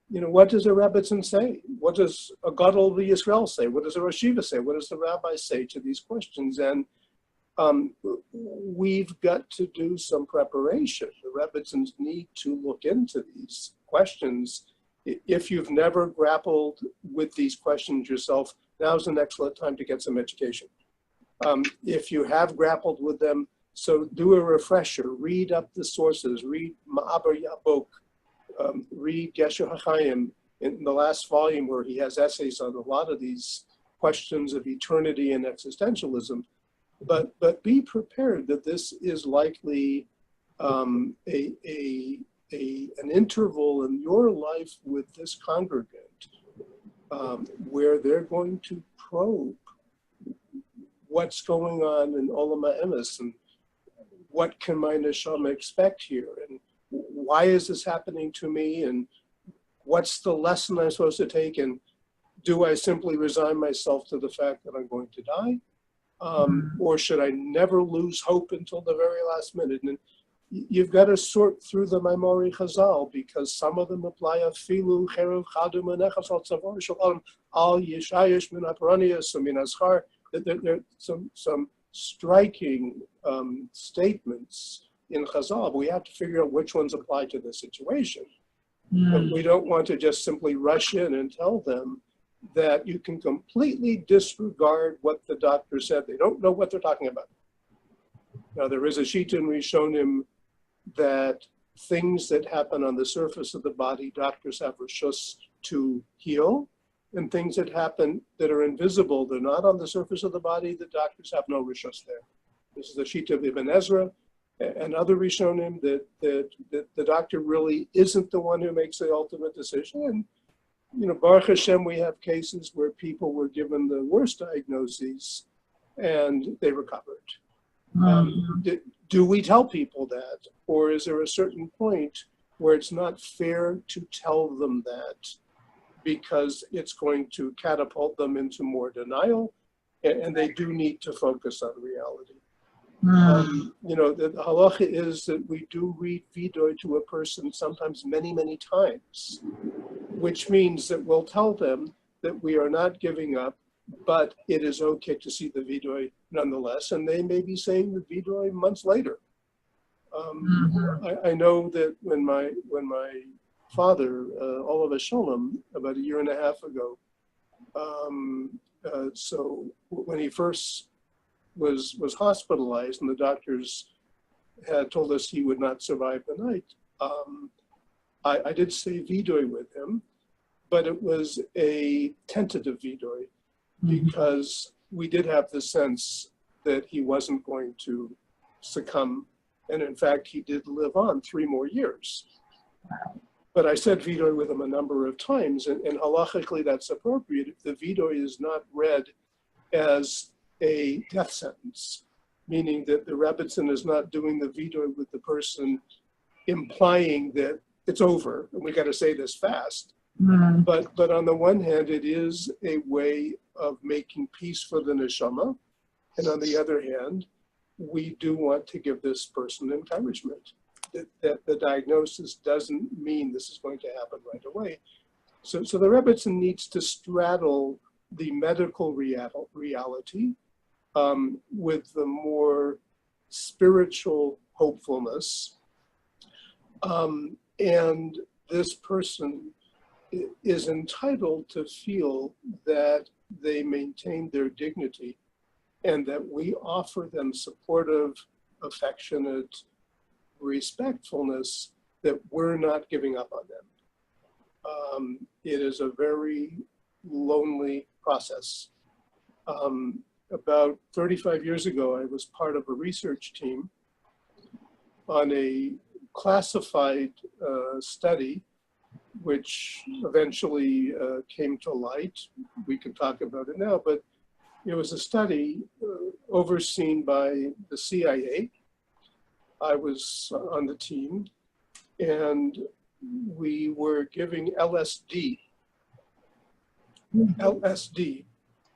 what does a Rebbitzin say? What does a Gadol Yisrael say? What does a Rosh Yeshiva say? What does the rabbi say to these questions? And we've got to do some preparation. The Rebbitzins need to look into these questions. If you've never grappled with these questions yourself, now's an excellent time to get some education. If you have grappled with them, so do a refresher, read up the sources, read Ma'aber Yabok, read Gesher HaChaim in the last volume, where he has essays on a lot of these questions of eternity and existentialism. But be prepared that this is likely an interval in your life with this congregant where they're going to probe what's going on in Olam HaEmes, and what can my neshama expect here, and why is this happening to me, and what's the lesson I'm supposed to take, and do I simply resign myself to the fact that I'm going to die? Or should I never lose hope until the very last minute? And you've got to sort through the Maimori Chazal, because some of them apply afilu cherev chadu menechas al tzavar shalom al yishayish min aparanias min azchar. There are some striking statements in Chazal. We have to figure out which ones apply to the situation. But we don't want to just simply rush in and tell them that you can completely disregard what the doctor said. They don't know what they're talking about. Now, there is a Shita in Rishonim that things that happen on the surface of the body, doctors have rishus to heal, and things that happen that are invisible, they're not on the surface of the body, the doctors have no rishus there. This is the Shita of Ibn Ezra and other Rishonim, that the doctor really isn't the one who makes the ultimate decision. And, you know, Baruch Hashem, we have cases where people were given the worst diagnoses and they recovered. Do we tell people that? Or is there a certain point where it's not fair to tell them that because it's going to catapult them into more denial, and they do need to focus on reality? You know, the halacha is that we do read vidoy to a person sometimes many, many times, which means that we'll tell them that we are not giving up, but it is okay to see the vidoy nonetheless, and they may be saying the vidoy months later. I know that when my father, Oliver Sholem, about 1.5 years ago, so when he first was hospitalized and the doctors had told us he would not survive the night, I did say vidoy with him, but it was a tentative vidoy because we did have the sense that he wasn't going to succumb. And in fact, he did live on 3 more years. But I said vidoy with him a number of times, and halachically that's appropriate. If the vidoy is not read as a death sentence, meaning that the Rebbitzin is not doing the vidoy with the person, implying that it's over, and we got to say this fast. But on the one hand, it is a way of making peace for the neshama, and on the other hand, we do want to give this person encouragement that the diagnosis doesn't mean this is going to happen right away. So the Rebbitzin needs to straddle the medical reality with the more spiritual hopefulness. And this person is entitled to feel that they maintain their dignity and that we offer them supportive, affectionate respectfulness, that we're not giving up on them. It is a very lonely process. About 35 years ago, I was part of a research team on a classified study, which eventually came to light. We can talk about it now, but it was a study overseen by the CIA. I was on the team, and we were giving LSD. LSD.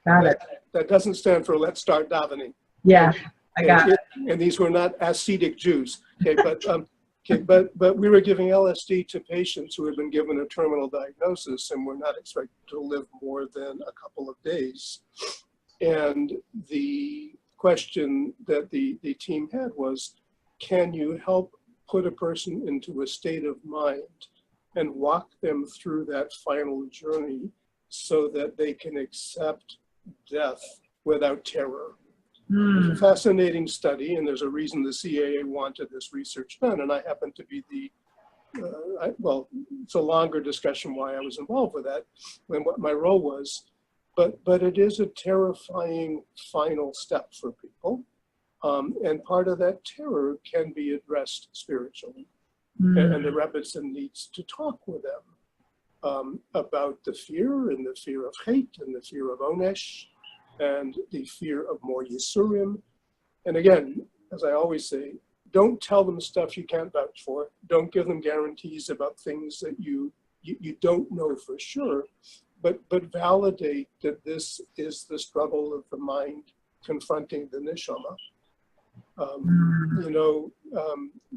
Got it. That doesn't stand for Let's Start Davening. Yeah, I got it. And these were not ascetic Jews. Okay, but we were giving LSD to patients who had been given a terminal diagnosis and were not expected to live more than a couple of days. And the question that the team had was, can you help put a person into a state of mind and walk them through that final journey so that they can accept death without terror? It's a fascinating study, and there's a reason the CIA wanted this research done, and I happen to be well, it's a longer discussion why I was involved with that and what my role was, but it is a terrifying final step for people, and part of that terror can be addressed spiritually, and the Rebbitzin needs to talk with them about the fear and the fear of hate and the fear of onesh, and the fear of more Yisurim. And again, as I always say, don't tell them stuff you can't vouch for. Don't give them guarantees about things that you don't know for sure, but validate that this is the struggle of the mind confronting the neshama.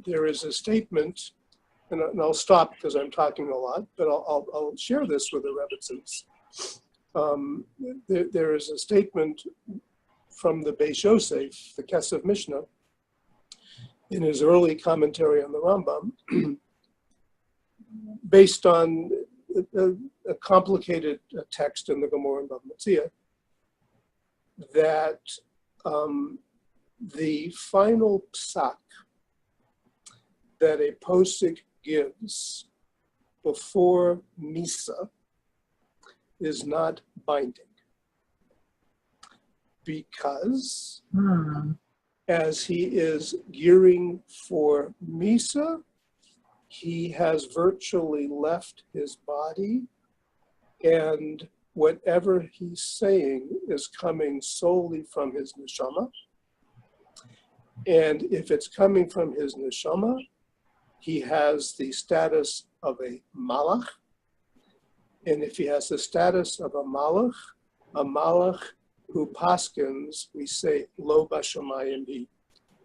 There is a statement, and I'll stop because I'm talking a lot, but I'll share this with the Rebbitzins. There is a statement from the Beis Yosef, the Kesef Mishnah, in his early commentary on the Rambam, based on a complicated text in the Gemara and Bava Metzia, that the final psak that a posik gives before Misa is not binding. Because as he is gearing for Misa, he has virtually left his body, and whatever he's saying is coming solely from his neshama. And if it's coming from his neshama, he has the status of a malach. And if he has the status of a malach who paskins, we say, lo bashamayim hi.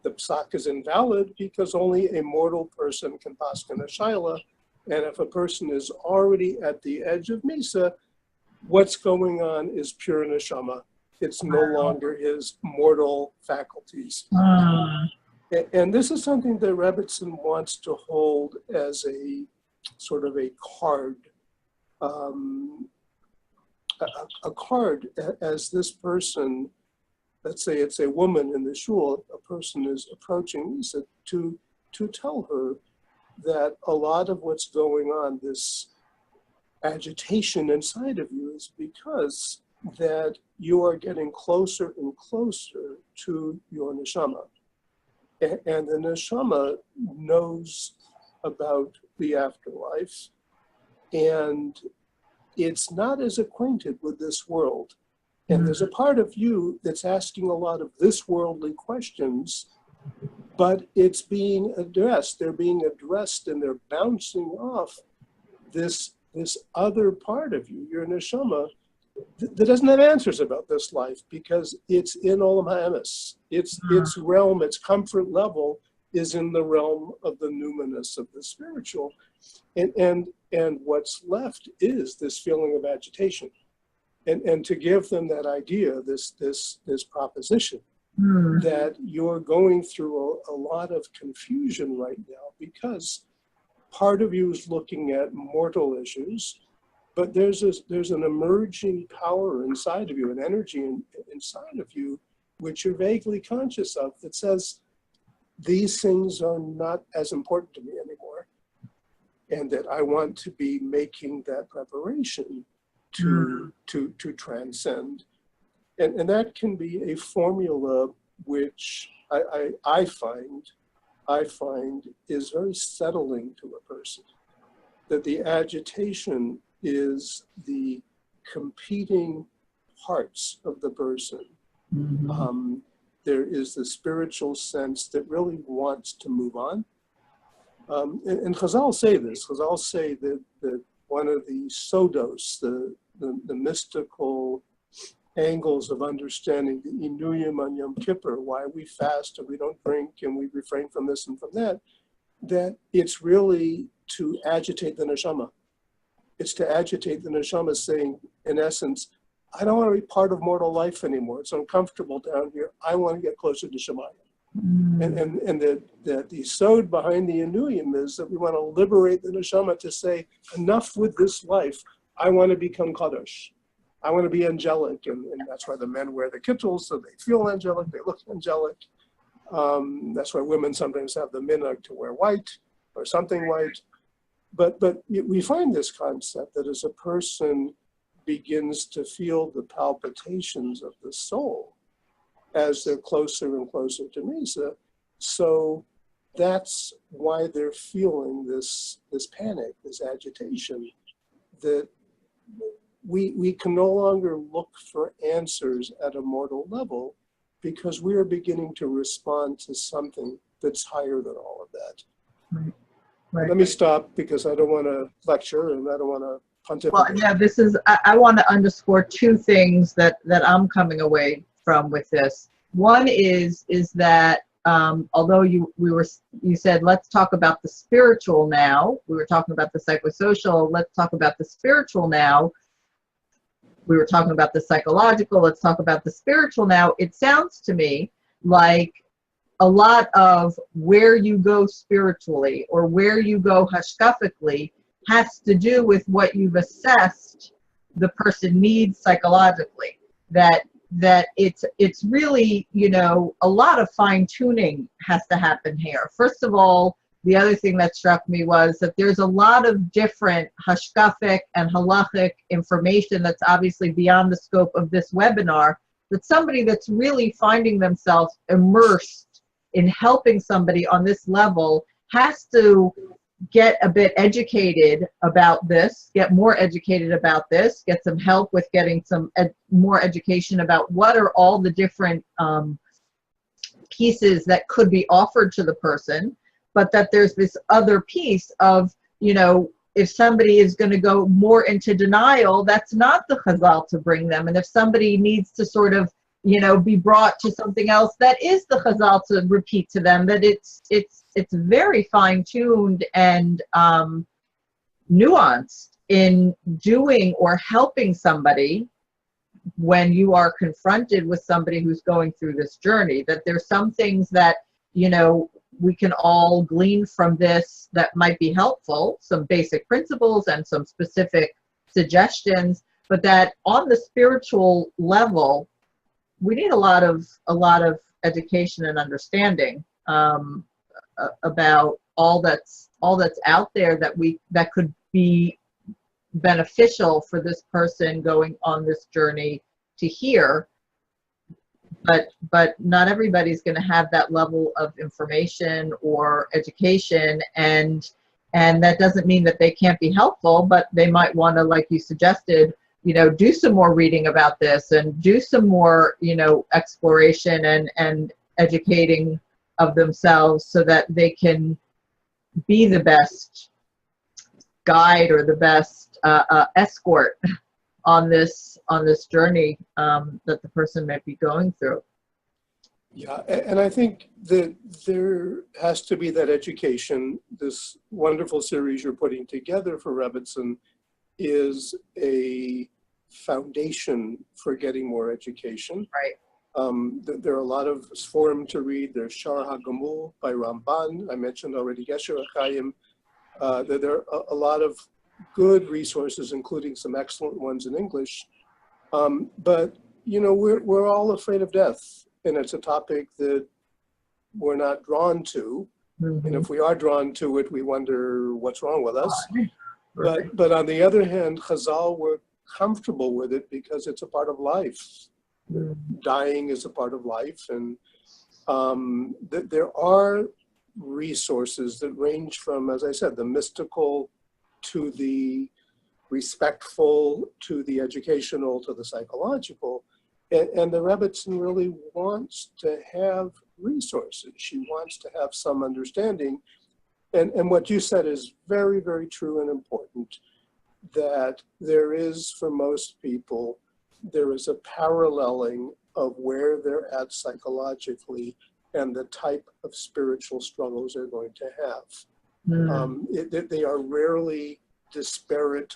The psak is invalid because only a mortal person can paskin a shaila. And if a person is already at the edge of Misa, what's going on is pure neshama. It's no longer his mortal faculties. And this is something that Rebbitzin wants to hold as a sort of a card, as this person, let's say it's a woman in the shul, a person is approaching Lisa to tell her that a lot of what's going on, this agitation inside of you, is because that you are getting closer and closer to your neshama. And the neshama knows about the afterlife, and it's not as acquainted with this world. And there's a part of you that's asking a lot of this worldly questions, but it's being addressed. They're being addressed and they're bouncing off this other part of you, your neshama, that doesn't have answers about this life because it's in Olam HaEmes. Its realm, its comfort level is in the realm of the numinous of the spiritual. And what's left is this feeling of agitation. And to give them that idea, this proposition, that you're going through a lot of confusion right now because part of you is looking at mortal issues, but there's an emerging power inside of you, an energy inside of you, which you're vaguely conscious of, that says, these things are not as important to me anymore, and that I want to be making that preparation to transcend. And that can be a formula which I find is very settling to a person, that the agitation is the competing parts of the person. There is the spiritual sense that really wants to move on. And Chazal say this. Chazal say that one of the sodos, the mystical angles of understanding the inuyim on Yom Kippur, why we fast and we don't drink and we refrain from this and from that, that it's really to agitate the neshama. It's to agitate the neshama, saying, in essence, I don't want to be part of mortal life anymore. It's uncomfortable down here. I want to get closer to Shemayim. And the sod behind the inuyim is that we want to liberate the neshama to say, enough with this life. I want to become kadosh. I want to be angelic. And that's why the men wear the kittles, so they feel angelic, they look angelic. That's why women sometimes have the minhag to wear white or something white. But we find this concept that as a person begins to feel the palpitations of the soul as they're closer and closer to Misa, so that's why they're feeling this panic, this agitation, that we can no longer look for answers at a mortal level because we are beginning to respond to something that's higher than all of that. Right. Let me stop because I don't want to lecture and I don't want to pontificate. Well, yeah, I want to underscore two things that I'm coming away from with this. One is that although you said, let's talk about the spiritual now, we were talking about the psychosocial, let's talk about the spiritual now. We were talking about the psychological, let's talk about the spiritual now. It sounds to me like a lot of where you go spiritually or where you go hashkafically has to do with what you've assessed the person needs psychologically. That it's really, a lot of fine tuning has to happen here. First of all, the other thing that struck me was that there's a lot of different hashkafic and halachic information that's obviously beyond the scope of this webinar, that somebody that's really finding themselves immersed in helping somebody on this level has to get a bit educated about this, get more educated about this, get some help with getting some more education about what are all the different pieces that could be offered to the person, but that there's this other piece of, you know, if somebody is going to go more into denial, that's not the chazal to bring them. And if somebody needs to sort of, you know, be brought to something else, that is the chazal to repeat to them, that it's very fine-tuned and nuanced in doing or helping somebody when you are confronted with somebody who's going through this journey. That there's some things that, you know, we can all glean from this that might be helpful, some basic principles and some specific suggestions, but that on the spiritual level, we need a lot of education and understanding about all that's out there that could be beneficial for this person going on this journey to hear. But not everybody's going to have that level of information or education, and that doesn't mean that they can't be helpful, but they might want to, like you suggested, you know, do some more reading about this and do some more, you know, exploration and educating of themselves so that they can be the best guide or the best escort on this journey that the person might be going through. Yeah, and I think that there has to be that education. This wonderful series you're putting together for Rebbitzin is a foundation for getting more education. Right. There are a lot of forums to read. There's Shar HaGamul by Ramban. I mentioned already Gesher HaChaim. There are a lot of good resources, including some excellent ones in English. But, you know, we're all afraid of death, and it's a topic that we're not drawn to. Mm-hmm. And if we are drawn to it, we wonder what's wrong with us. Right. But on the other hand, Chazal were comfortable with it because it's a part of life. Mm-hmm. Dying is a part of life, and there are resources that range from, as I said, the mystical to the respectful, to the educational, to the psychological. And the Rebbitzin really wants to have resources. She wants to have some understanding. And what you said is very, very true and important, that there is, for most people, there is a paralleling of where they're at psychologically and the type of spiritual struggles they're going to have. Mm. They are rarely disparate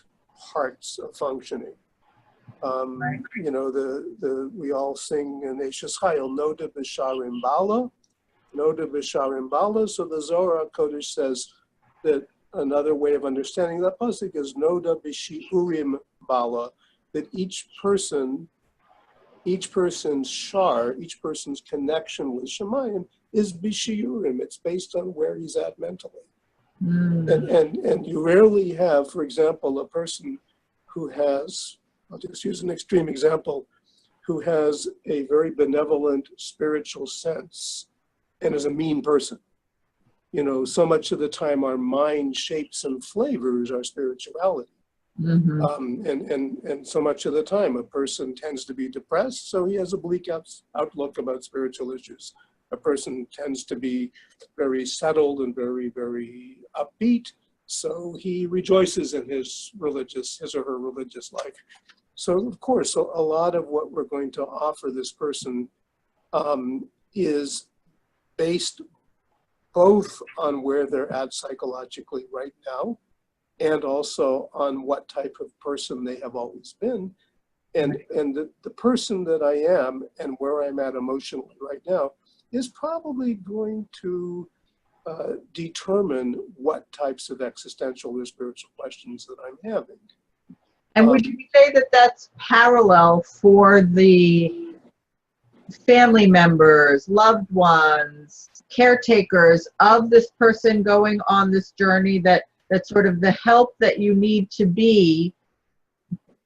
parts of functioning. Right. You know, we all sing in Eishes Chayil, Noda B'Sharim Bala, Noda B'Sharim Bala. So the Zohar HaKodesh says that another way of understanding that pasuk is Noda B'Shiurim Bala, that each person's shar, each person's connection with Shemayim is B'Shiurim. It's based on where he's at mentally. Mm. And you rarely have, for example, a person who has, I'll just use an extreme example, who has a very benevolent spiritual sense and is a mean person. You know, so much of the time our mind shapes and flavors our spirituality. Mm-hmm. And so much of the time a person tends to be depressed, so he has a bleak outlook about spiritual issues. A person tends to be very settled and very, very upbeat, so he rejoices in his or her religious life. So of course, a lot of what we're going to offer this person is based both on where they're at psychologically right now, and also on what type of person they have always been. And the person that I am and where I'm at emotionally right now is probably going to determine what types of existential or spiritual questions that I'm having. And would you say that that's parallel for the family members, loved ones, caretakers of this person going on this journey, that sort of the help that you need to be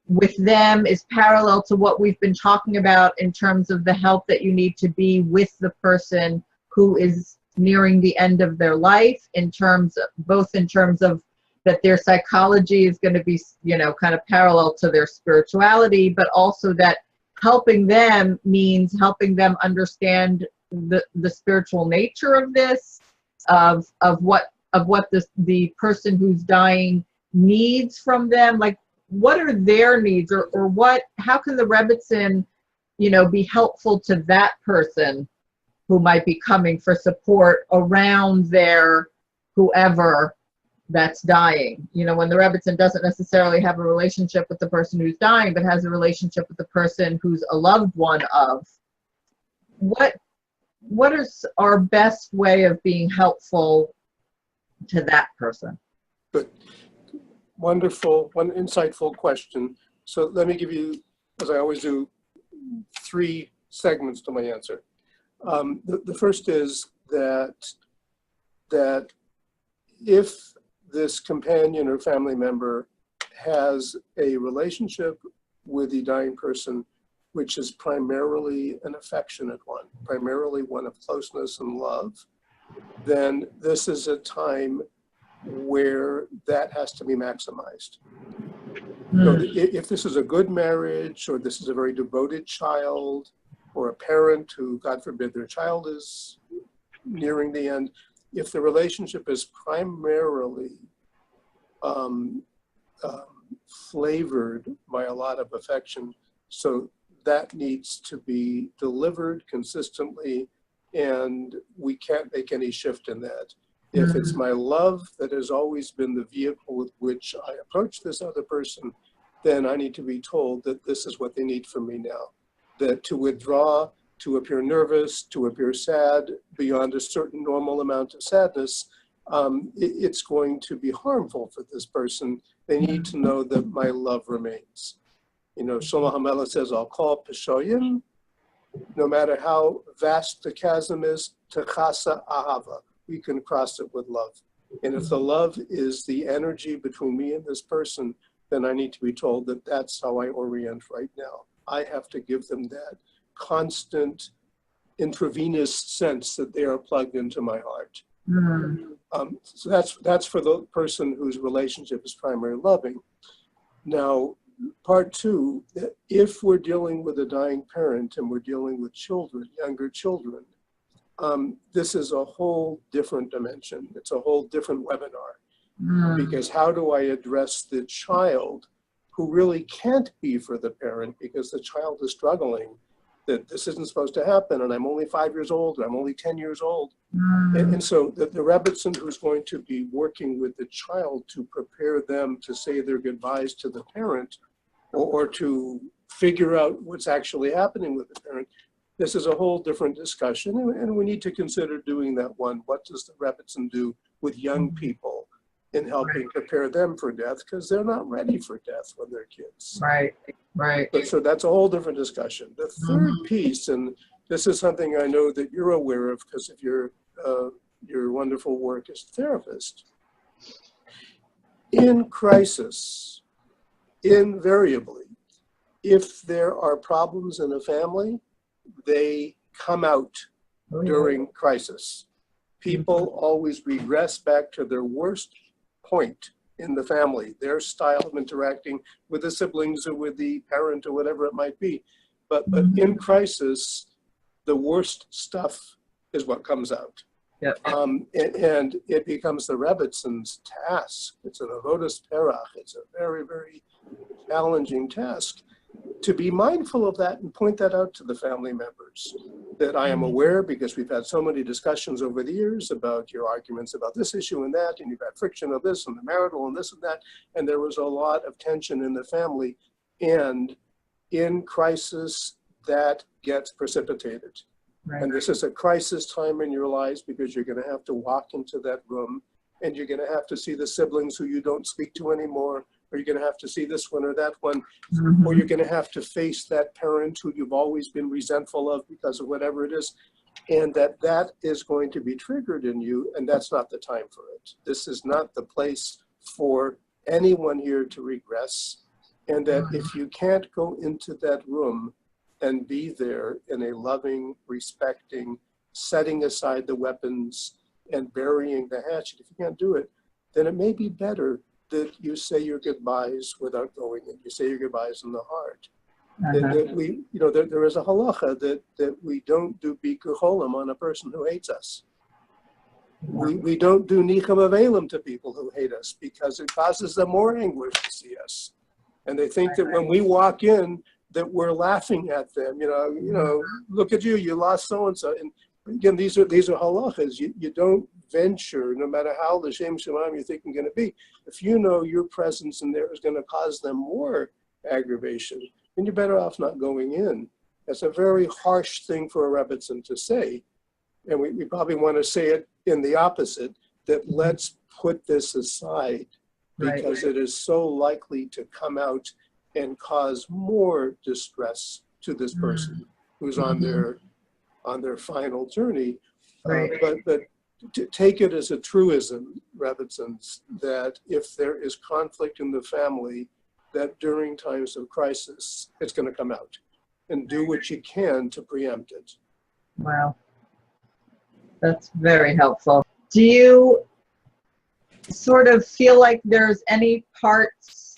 with them is parallel to what we've been talking about in terms of the help that you need to be with the person who is nearing the end of their life, in terms of, both in terms of that their psychology is going to be, you know, kind of parallel to their spirituality, but also that helping them means helping them understand the spiritual nature of this, of what the person who's dying needs from them. Like, what are their needs, or how can the Rebbitzin, you know, be helpful to that person who might be coming for support around their whoever that's dying. You know, when the Rebbitzin doesn't necessarily have a relationship with the person who's dying, but has a relationship with the person who's a loved one of, what is our best way of being helpful to that person? Good. Wonderful, one insightful question. So let me give you, as I always do, 3 segments to my answer. The first is that if this companion or family member has a relationship with the dying person, which is primarily an affectionate one, primarily one of closeness and love, then this is a time where that has to be maximized. So if this is a good marriage, or this is a very devoted child, or a parent who, God forbid, their child is nearing the end, if the relationship is primarily flavored by a lot of affection, so that needs to be delivered consistently, and we can't make any shift in that. If it's my love that has always been the vehicle with which I approach this other person, then I need to be told that this is what they need from me now. That to withdraw, to appear nervous, to appear sad beyond a certain normal amount of sadness, it's going to be harmful for this person. They need to know that my love remains. You know, Shlomo HaMelech says, I'll call Peshoyim, no matter how vast the chasm is, Techasa Ahava. We can cross it with love. And if the love is the energy between me and this person, then I need to be told that that's how I orient right now. I have to give them that constant intravenous sense that they are plugged into my heart. So that's for the person whose relationship is primarily loving. Now, part 2, if we're dealing with a dying parent and we're dealing with children, younger children, this is a whole different dimension. It's a whole different webinar. Because how do I address the child who really can't be for the parent because the child is struggling, that this isn't supposed to happen, and I'm only 5 years old, or I'm only 10 years old. And so the Rebbitzin who's going to be working with the child to prepare them to say their goodbyes to the parent, or to figure out what's actually happening with the parent, this is a whole different discussion, and we need to consider doing that one. What does the Rebbitzin do with young people in helping prepare them for death, because they're not ready for death when they're kids. Right. So that's a whole different discussion. The third piece, and this is something I know that you're aware of because of your wonderful work as a therapist. In crisis, invariably, if there are problems in a family, they come out during crisis. People always regress back to their worst point in the family, their style of interacting with the siblings or with the parent or whatever it might be. But in crisis, the worst stuff is what comes out. And it becomes the Rebbitzins' task. It's an avodas perach. It's a very, very challenging task to be mindful of that and point that out to the family members, that I am aware, because we've had so many discussions over the years about your arguments about this issue and that, and you've had friction of this and the marital and this and that, and there was a lot of tension in the family, and in crisis that gets precipitated. And this is a crisis time in your lives because you're going to have to walk into that room and you're going to have to see the siblings who you don't speak to anymore, or you're going to have to see this one or that one, Mhm. or you're going to have to face that parent who you've always been resentful of because of whatever it is, and that is going to be triggered in you, and that's not the time for it. This is not the place for anyone here to regress, and that if you can't go into that room and be there in a loving, respecting, setting aside the weapons and burying the hatchet, if you can't do it, then it may be better that you say your goodbyes without going in. You say your goodbyes in the heart. That we, there is a halacha that we don't do bikur cholim on a person who hates us. We don't do nicham avelim to people who hate us because it causes them more anguish to see us. And they think that when we walk in, that we're laughing at them, look at you, you lost so-and-so. And again, these are halachas. You don't venture, no matter how the Shem Shemaim you're thinking going to be. If you know your presence in there is going to cause them more aggravation, then you're better off not going in. That's a very harsh thing for a Rebbitzin to say. And we probably want to say it in the opposite, that let's put this aside because it is so likely to come out and cause more distress to this person who's on their final journey. But to take it as a truism, Rebbitzins, that if there is conflict in the family, that during times of crisis, it's going to come out, and do what you can to preempt it. Wow. That's very helpful. Do you sort of feel like there's any parts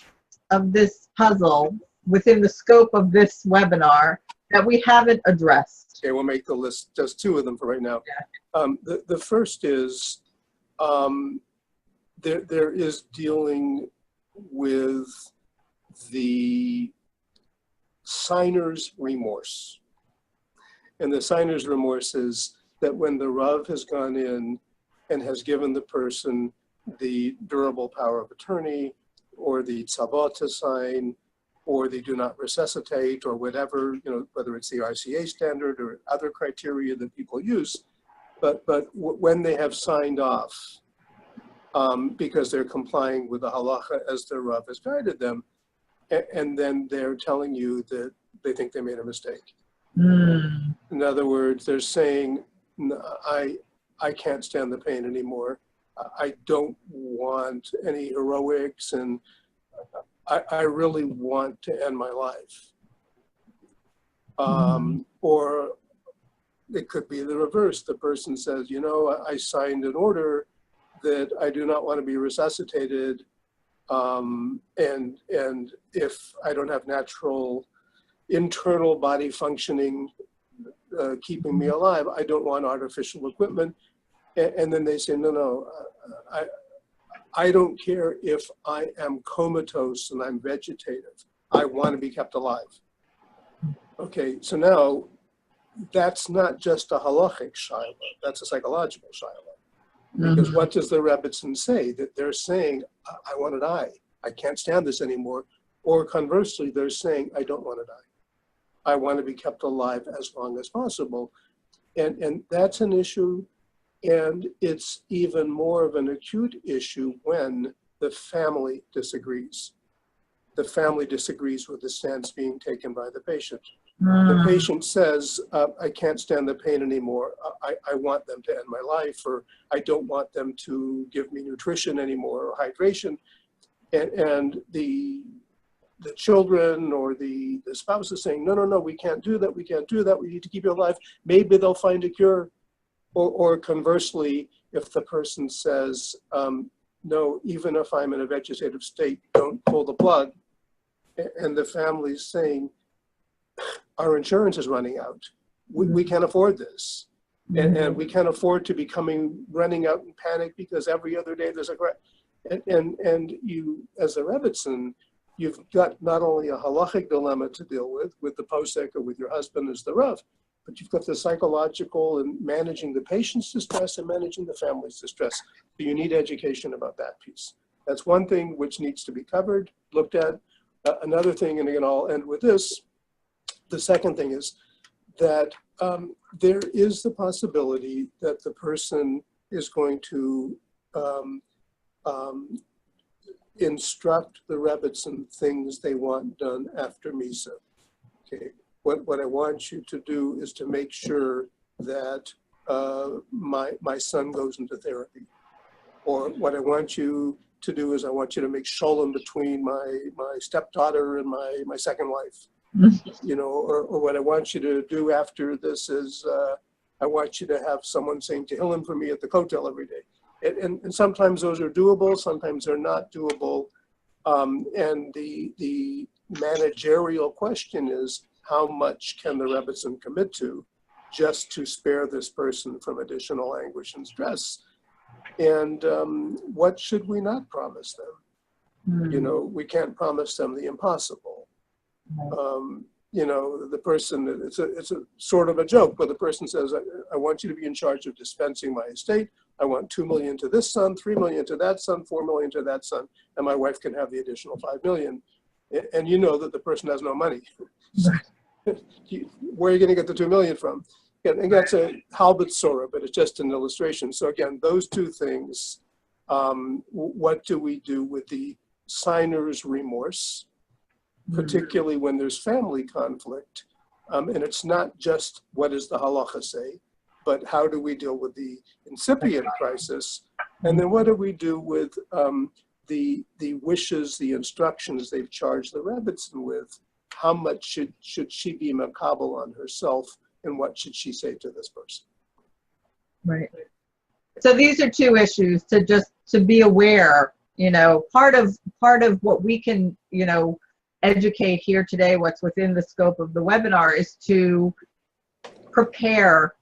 of this puzzle within the scope of this webinar that we haven't addressed? Okay, we'll make the list, just two of them for right now. Yeah. The first is there is dealing with the signer's remorse. And the signer's remorse is that when the Rav has gone in and has given the person the durable power of attorney, or the tzavah to sign, or the do not resuscitate, or whatever, whether it's the RCA standard or other criteria that people use, but when they have signed off, because they're complying with the halacha as the Rav has guided them, and then they're telling you that they think they made a mistake. In other words, they're saying, I can't stand the pain anymore. I don't want any heroics, and I really want to end my life. Or it could be the reverse. The person says, I signed an order that I do not want to be resuscitated, and if I don't have natural internal body functioning keeping me alive, I don't want artificial equipment. And then they say, no, I don't care if I am comatose and I'm vegetative. I want to be kept alive. Okay, so now that's not just a halachic shaila, that's a psychological shaila. Because what does the Rebbitzin say? That they're saying, I want to die. I can't stand this anymore. Or conversely, they're saying, I don't want to die. I want to be kept alive as long as possible. And that's an issue. And it's even more of an acute issue when the family disagrees. The family disagrees with the stance being taken by the patient. The patient says, I can't stand the pain anymore. I want them to end my life, or I don't want them to give me nutrition anymore or hydration. And the children or the spouse is saying, no, we can't do that. We can't do that. We need to keep you alive. Maybe they'll find a cure. Or conversely, if the person says, no, even if I'm in a vegetative state, don't pull the plug. And the family's saying, our insurance is running out. We can't afford this. And we can't afford to be running out in panic because every other day there's a and you, as a Rebbitzin, you've got not only a halachic dilemma to deal with the posek or with your husband as the Rav, but you've got the psychological and managing the patient's distress and managing the family's distress. So you need education about that piece. That's one thing which needs to be covered, looked at. Another thing, and again, I'll end with this. The second thing is that there is the possibility that the person is going to instruct the Rebbitzin things they want done after Misa. Okay, what I want you to do is to make sure that my son goes into therapy. Or what I want you to do is I want you to make sholem between my stepdaughter and my second wife. You know, or what I want you to do after this is I want you to have someone saying Tehillim for me at the kotel every day. And sometimes those are doable, sometimes they're not doable. And the managerial question is, how much can the Rebbitzin commit to just to spare this person from additional anguish and stress? And what should we not promise them? You know, we can't promise them the impossible. You know, the person, it's a sort of a joke, but the person says, I want you to be in charge of dispensing my estate. I want 2 million to this son, 3 million to that son, 4 million to that son, and my wife can have the additional 5 million. And you know that the person has no money. Where are you going to get the 2 million from? And that's a halbut but it's just an illustration. So again, those two things, what do we do with the signer's remorse, particularly when there's family conflict? And it's not just what does the halacha say, but how do we deal with the incipient crisis? And then what do we do with the wishes, the instructions they've charged the Rebbitzin with? How much should she be makabel on herself, and what should she say to this person? Right. So these are two issues to be aware. You know, part of what we can, you know, educate here today, what's within the scope of the webinar, is to prepare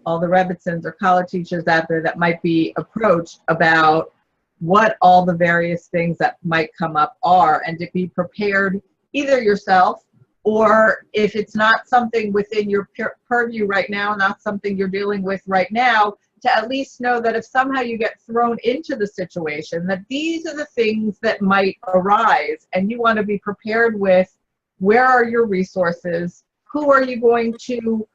all the Rebbitzins or college teachers out there that might be approached about what all the various things that might come up are, and to be prepared either yourself, or if it's not something within your purview right now, not something you're dealing with right now, to at least know that if somehow you get thrown into the situation, that these are the things that might arise, and you want to be prepared with where are your resources, who are you going to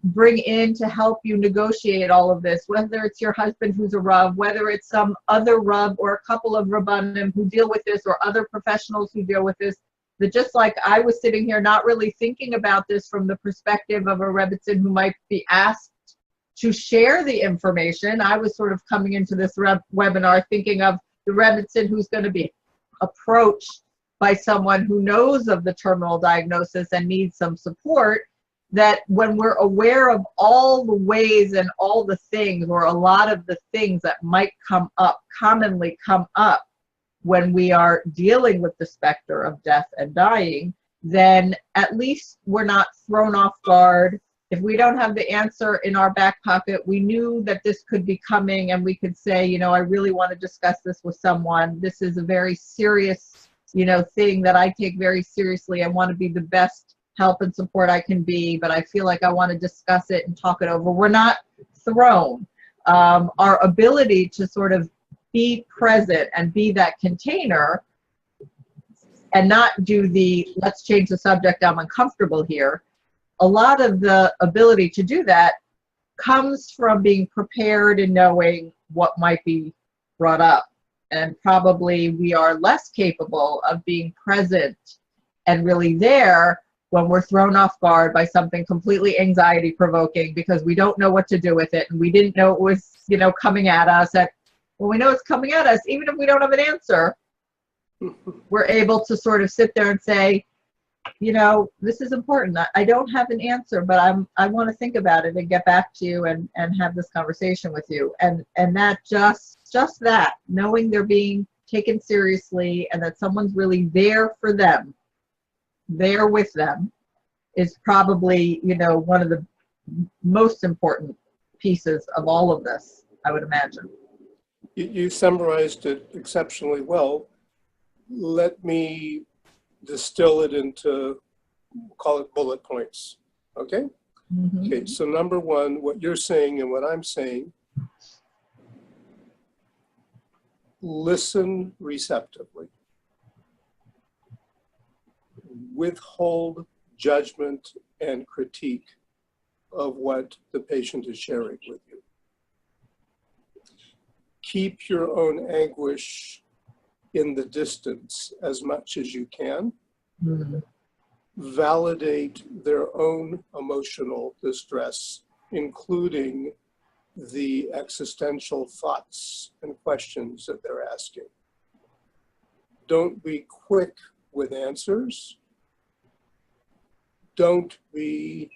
bring in to help you negotiate all of this, whether it's your husband who's a Rav, whether it's some other Rav or a couple of Rabbanim who deal with this, or other professionals who deal with this. That just like I was sitting here not really thinking about this from the perspective of a Rebbitzin who might be asked to share the information, I was sort of coming into this webinar thinking of the Rebbitzin who's going to be approached by someone who knows of the terminal diagnosis and needs some support. That when we're aware of all the ways and all the things, or a lot of the things that might come up, commonly come up, when we are dealing with the specter of death and dying, then at least we're not thrown off guard. If we don't have the answer in our back pocket, we knew that this could be coming, and we could say, you know, I really want to discuss this with someone. This is a very serious, you know, thing that I take very seriously. I want to be the best help and support I can be, but I feel like I want to discuss it and talk it over. We're not thrown. Our ability to sort of be present and be that container and not do the let's change the subject, I'm uncomfortable here. A lot of the ability to do that comes from being prepared and knowing what might be brought up. And probably we are less capable of being present and really there when we're thrown off guard by something completely anxiety provoking because we don't know what to do with it, and we didn't know it was, you know, coming at us. When we know it's coming at us, even if we don't have an answer, we're able to sort of sit there and say, you know, this is important. I don't have an answer, but I want to think about it and get back to you and have this conversation with you. And that just that, knowing they're being taken seriously and that someone's really there for them, there with them, is probably, you know, one of the most important pieces of all of this, I would imagine. You summarized it exceptionally well. Let me distill it into, call it bullet points, okay? Mm-hmm. Okay, so number one, what you're saying and what I'm saying, listen receptively. Withhold judgment and critique of what the patient is sharing with you. Keep your own anguish in the distance as much as you can. Mm. Validate their own emotional distress, including the existential thoughts and questions that they're asking. Don't be quick with answers. Don't be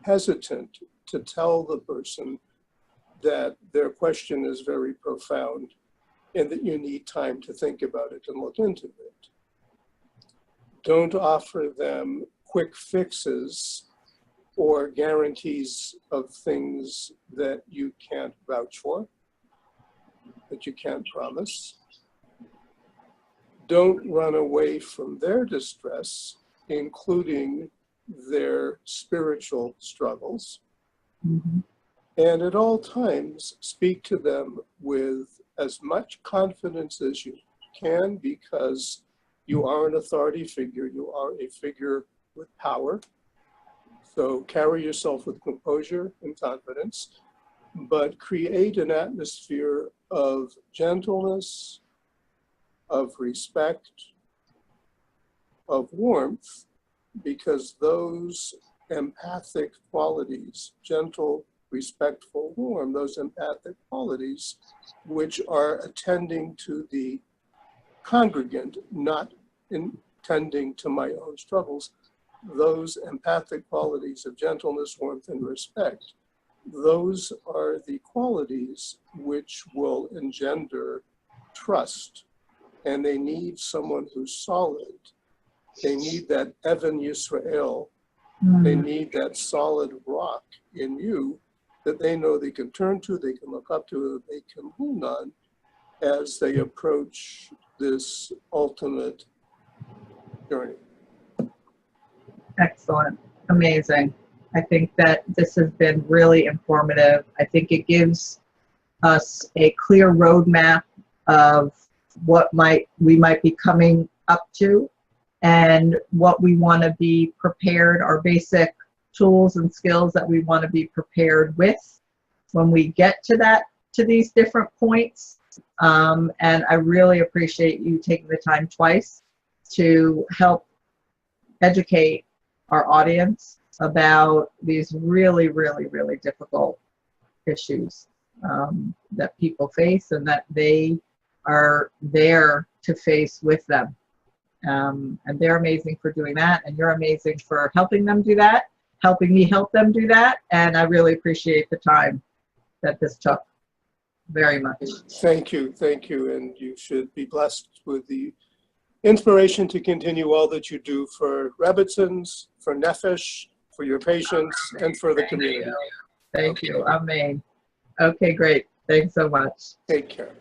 hesitant to tell the person that their question is very profound and that you need time to think about it and look into it. Don't offer them quick fixes or guarantees of things that you can't vouch for, that you can't promise. Don't run away from their distress, including their spiritual struggles. Mm-hmm. And at all times, speak to them with as much confidence as you can, because you are an authority figure. You are a figure with power. So carry yourself with composure and confidence, but create an atmosphere of gentleness, of respect, of warmth, because those empathic qualities, gentle, respectful, warm, those empathic qualities, which are attending to the congregant, not tending to my own struggles, those empathic qualities of gentleness, warmth, and respect, those are the qualities which will engender trust. And they need someone who's solid. They need that Evan Yisrael. They need that solid rock in you that they know they can turn to, they can look up to, that they can lean on as they approach this ultimate journey. Excellent. Amazing. I think that this has been really informative. I think it gives us a clear roadmap of what we might be coming up to and what we want to be prepared, our basic tools and skills that we want to be prepared with when we get to these different points. And I really appreciate you taking the time twice to help educate our audience about these really, really, really difficult issues that people face and that they are there to face with them. And they're amazing for doing that, and you're amazing for helping them do that, helping me help them do that, and I really appreciate the time that this took very much. Thank you, and you should be blessed with the inspiration to continue all that you do for Rebbitzins, for Nefesh, for your patients, and for the community. Thank you. Amen. Okay, great. Thanks so much. Take care.